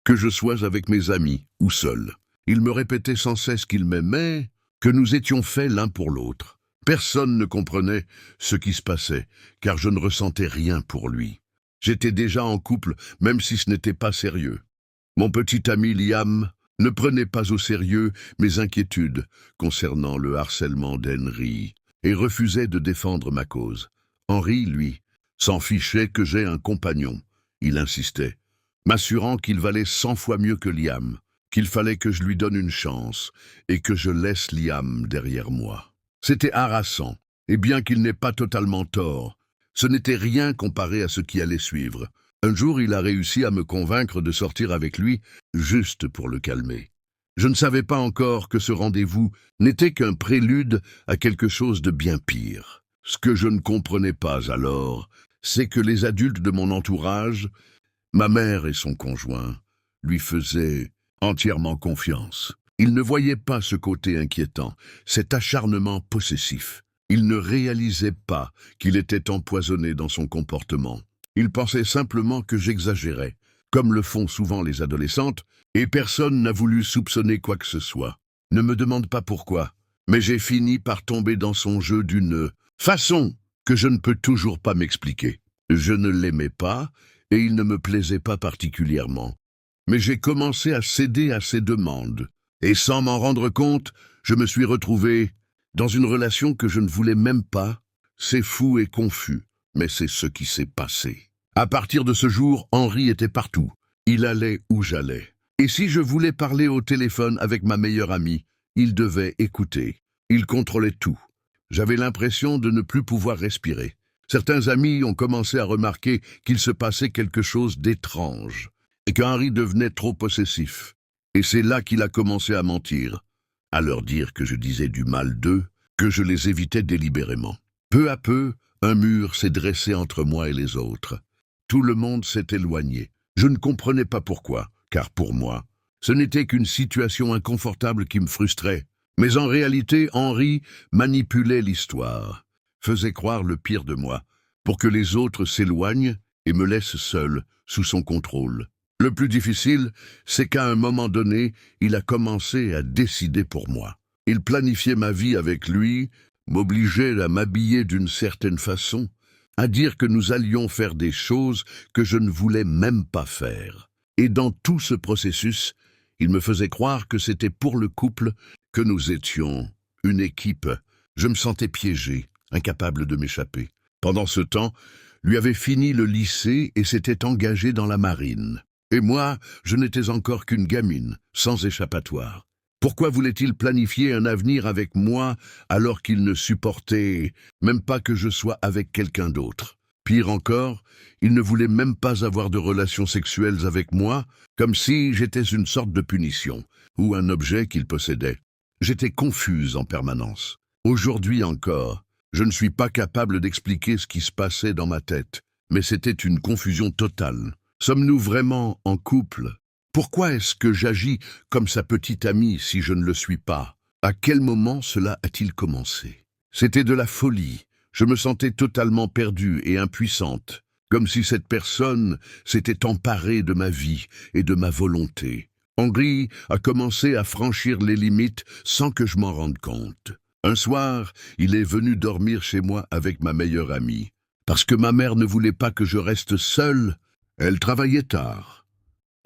que je sois avec mes amis ou seul. Il me répétait sans cesse qu'il m'aimait, que nous étions faits l'un pour l'autre. Personne ne comprenait ce qui se passait, car je ne ressentais rien pour lui. J'étais déjà en couple, même si ce n'était pas sérieux. Mon petit ami Liam ne prenait pas au sérieux mes inquiétudes concernant le harcèlement d'Henry et refusait de défendre ma cause. Henry, lui, s'en fichait que j'aie un compagnon. Il insistait, m'assurant qu'il valait 100 fois mieux que Liam, qu'il fallait que je lui donne une chance et que je laisse Liam derrière moi. C'était harassant, et bien qu'il n'ait pas totalement tort, ce n'était rien comparé à ce qui allait suivre. Un jour, il a réussi à me convaincre de sortir avec lui, juste pour le calmer. Je ne savais pas encore que ce rendez-vous n'était qu'un prélude à quelque chose de bien pire. Ce que je ne comprenais pas alors, c'est que les adultes de mon entourage, ma mère et son conjoint, lui faisaient entièrement confiance. Ils ne voyaient pas ce côté inquiétant, cet acharnement possessif. Ils ne réalisaient pas qu'il était empoisonné dans son comportement. Ils pensaient simplement que j'exagérais, comme le font souvent les adolescentes, et personne n'a voulu soupçonner quoi que ce soit. Ne me demande pas pourquoi, mais j'ai fini par tomber dans son jeu d'une façon que je ne peux toujours pas m'expliquer. Je ne l'aimais pas, et il ne me plaisait pas particulièrement. Mais j'ai commencé à céder à ses demandes. Et sans m'en rendre compte, je me suis retrouvé dans une relation que je ne voulais même pas. C'est fou et confus, mais c'est ce qui s'est passé. À partir de ce jour, Henri était partout. Il allait où j'allais. Et si je voulais parler au téléphone avec ma meilleure amie, il devait écouter. Il contrôlait tout. J'avais l'impression de ne plus pouvoir respirer. Certains amis ont commencé à remarquer qu'il se passait quelque chose d'étrange, et qu'Henri devenait trop possessif. Et c'est là qu'il a commencé à mentir, à leur dire que je disais du mal d'eux, que je les évitais délibérément. Peu à peu, un mur s'est dressé entre moi et les autres. Tout le monde s'est éloigné. Je ne comprenais pas pourquoi, car pour moi, ce n'était qu'une situation inconfortable qui me frustrait. Mais en réalité, Henri manipulait l'histoire, faisait croire le pire de moi, pour que les autres s'éloignent et me laissent seul, sous son contrôle. Le plus difficile, c'est qu'à un moment donné, il a commencé à décider pour moi. Il planifiait ma vie avec lui, m'obligeait à m'habiller d'une certaine façon, à dire que nous allions faire des choses que je ne voulais même pas faire. Et dans tout ce processus, il me faisait croire que c'était pour le couple, que nous étions une équipe. Je me sentais piégé, incapable de m'échapper. Pendant ce temps, lui avait fini le lycée et s'était engagé dans la marine. Et moi, je n'étais encore qu'une gamine, sans échappatoire. Pourquoi voulait-il planifier un avenir avec moi alors qu'il ne supportait même pas que je sois avec quelqu'un d'autre? Pire encore, il ne voulait même pas avoir de relations sexuelles avec moi, comme si j'étais une sorte de punition, ou un objet qu'il possédait. J'étais confuse en permanence. Aujourd'hui encore, je ne suis pas capable d'expliquer ce qui se passait dans ma tête, mais c'était une confusion totale. Sommes-nous vraiment en couple? Pourquoi est-ce que j'agis comme sa petite amie si je ne le suis pas? À quel moment cela a-t-il commencé? C'était de la folie. Je me sentais totalement perdue et impuissante, comme si cette personne s'était emparée de ma vie et de ma volonté. Henri a commencé à franchir les limites sans que je m'en rende compte. Un soir, il est venu dormir chez moi avec ma meilleure amie. Parce que ma mère ne voulait pas que je reste seule, elle travaillait tard.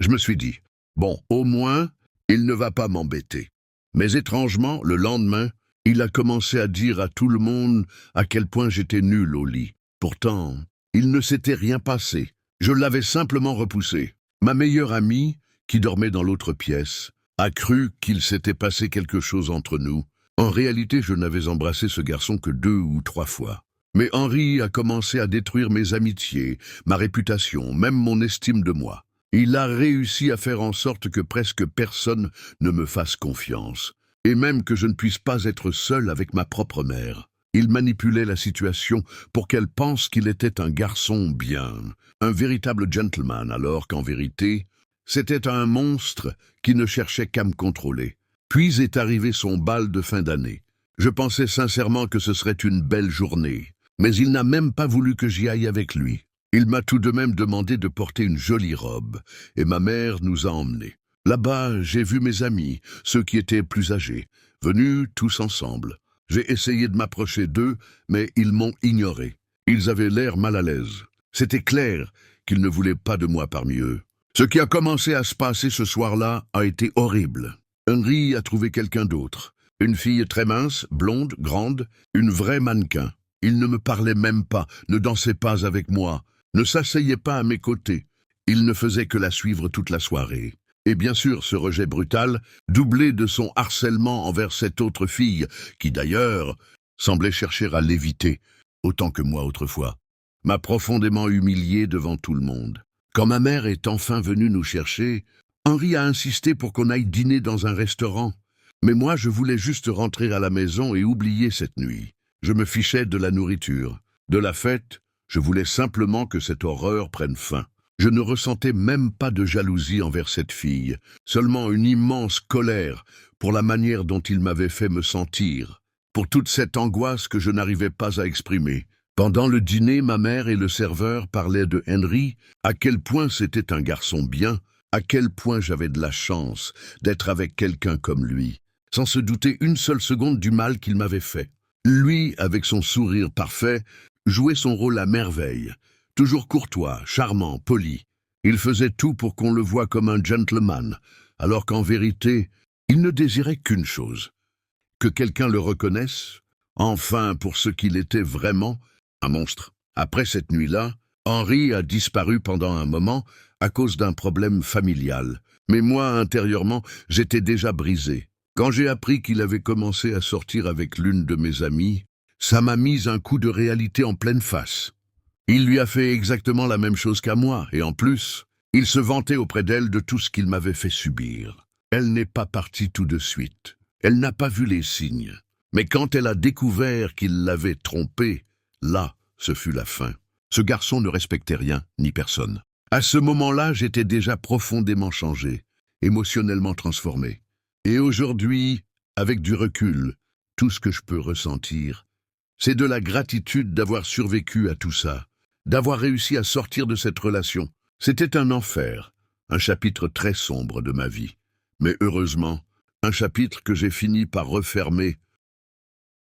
Je me suis dit, bon, au moins, il ne va pas m'embêter. Mais étrangement, le lendemain, il a commencé à dire à tout le monde à quel point j'étais nul au lit. Pourtant, il ne s'était rien passé. Je l'avais simplement repoussé. Ma meilleure amie, qui dormait dans l'autre pièce, a cru qu'il s'était passé quelque chose entre nous. En réalité, je n'avais embrassé ce garçon que 2 ou 3 fois. Mais Henri a commencé à détruire mes amitiés, ma réputation, même mon estime de moi. Il a réussi à faire en sorte que presque personne ne me fasse confiance, et même que je ne puisse pas être seul avec ma propre mère. Il manipulait la situation pour qu'elle pense qu'il était un garçon bien, un véritable gentleman, alors qu'en vérité, c'était un monstre qui ne cherchait qu'à me contrôler. Puis est arrivé son bal de fin d'année. Je pensais sincèrement que ce serait une belle journée, mais il n'a même pas voulu que j'y aille avec lui. Il m'a tout de même demandé de porter une jolie robe, et ma mère nous a emmenés. Là-bas, j'ai vu mes amis, ceux qui étaient plus âgés, venus tous ensemble. J'ai essayé de m'approcher d'eux, mais ils m'ont ignoré. Ils avaient l'air mal à l'aise. C'était clair qu'ils ne voulaient pas de moi parmi eux. Ce qui a commencé à se passer ce soir-là a été horrible. Henri a trouvé quelqu'un d'autre. Une fille très mince, blonde, grande, une vraie mannequin. Il ne me parlait même pas, ne dansait pas avec moi, ne s'asseyait pas à mes côtés. Il ne faisait que la suivre toute la soirée. Et bien sûr, ce rejet brutal, doublé de son harcèlement envers cette autre fille, qui d'ailleurs semblait chercher à l'éviter, autant que moi autrefois, m'a profondément humilié devant tout le monde. Quand ma mère est enfin venue nous chercher, Henri a insisté pour qu'on aille dîner dans un restaurant. Mais moi, je voulais juste rentrer à la maison et oublier cette nuit. Je me fichais de la nourriture, de la fête. Je voulais simplement que cette horreur prenne fin. Je ne ressentais même pas de jalousie envers cette fille, seulement une immense colère pour la manière dont il m'avait fait me sentir, pour toute cette angoisse que je n'arrivais pas à exprimer. Pendant le dîner, ma mère et le serveur parlaient de Henri, à quel point c'était un garçon bien, à quel point j'avais de la chance d'être avec quelqu'un comme lui, sans se douter une seule seconde du mal qu'il m'avait fait. Lui, avec son sourire parfait, jouait son rôle à merveille, Toujours courtois, charmant, poli. Il faisait tout pour qu'on le voie comme un gentleman, alors qu'en vérité, il ne désirait qu'une chose: que quelqu'un le reconnaisse, enfin pour ce qu'il était vraiment, un monstre. Après cette nuit-là, Henri a disparu pendant un moment à cause d'un problème familial. Mais moi, intérieurement, j'étais déjà brisé. Quand j'ai appris qu'il avait commencé à sortir avec l'une de mes amies, ça m'a mis un coup de réalité en pleine face. Il lui a fait exactement la même chose qu'à moi, et en plus, il se vantait auprès d'elle de tout ce qu'il m'avait fait subir. Elle n'est pas partie tout de suite. Elle n'a pas vu les signes. Mais quand elle a découvert qu'il l'avait trompée, là, ce fut la fin. Ce garçon ne respectait rien, ni personne. À ce moment-là, j'étais déjà profondément changé, émotionnellement transformé. Et aujourd'hui, avec du recul, tout ce que je peux ressentir, c'est de la gratitude d'avoir survécu à tout ça, d'avoir réussi à sortir de cette relation. C'était un enfer, un chapitre très sombre de ma vie. Mais heureusement, un chapitre que j'ai fini par refermer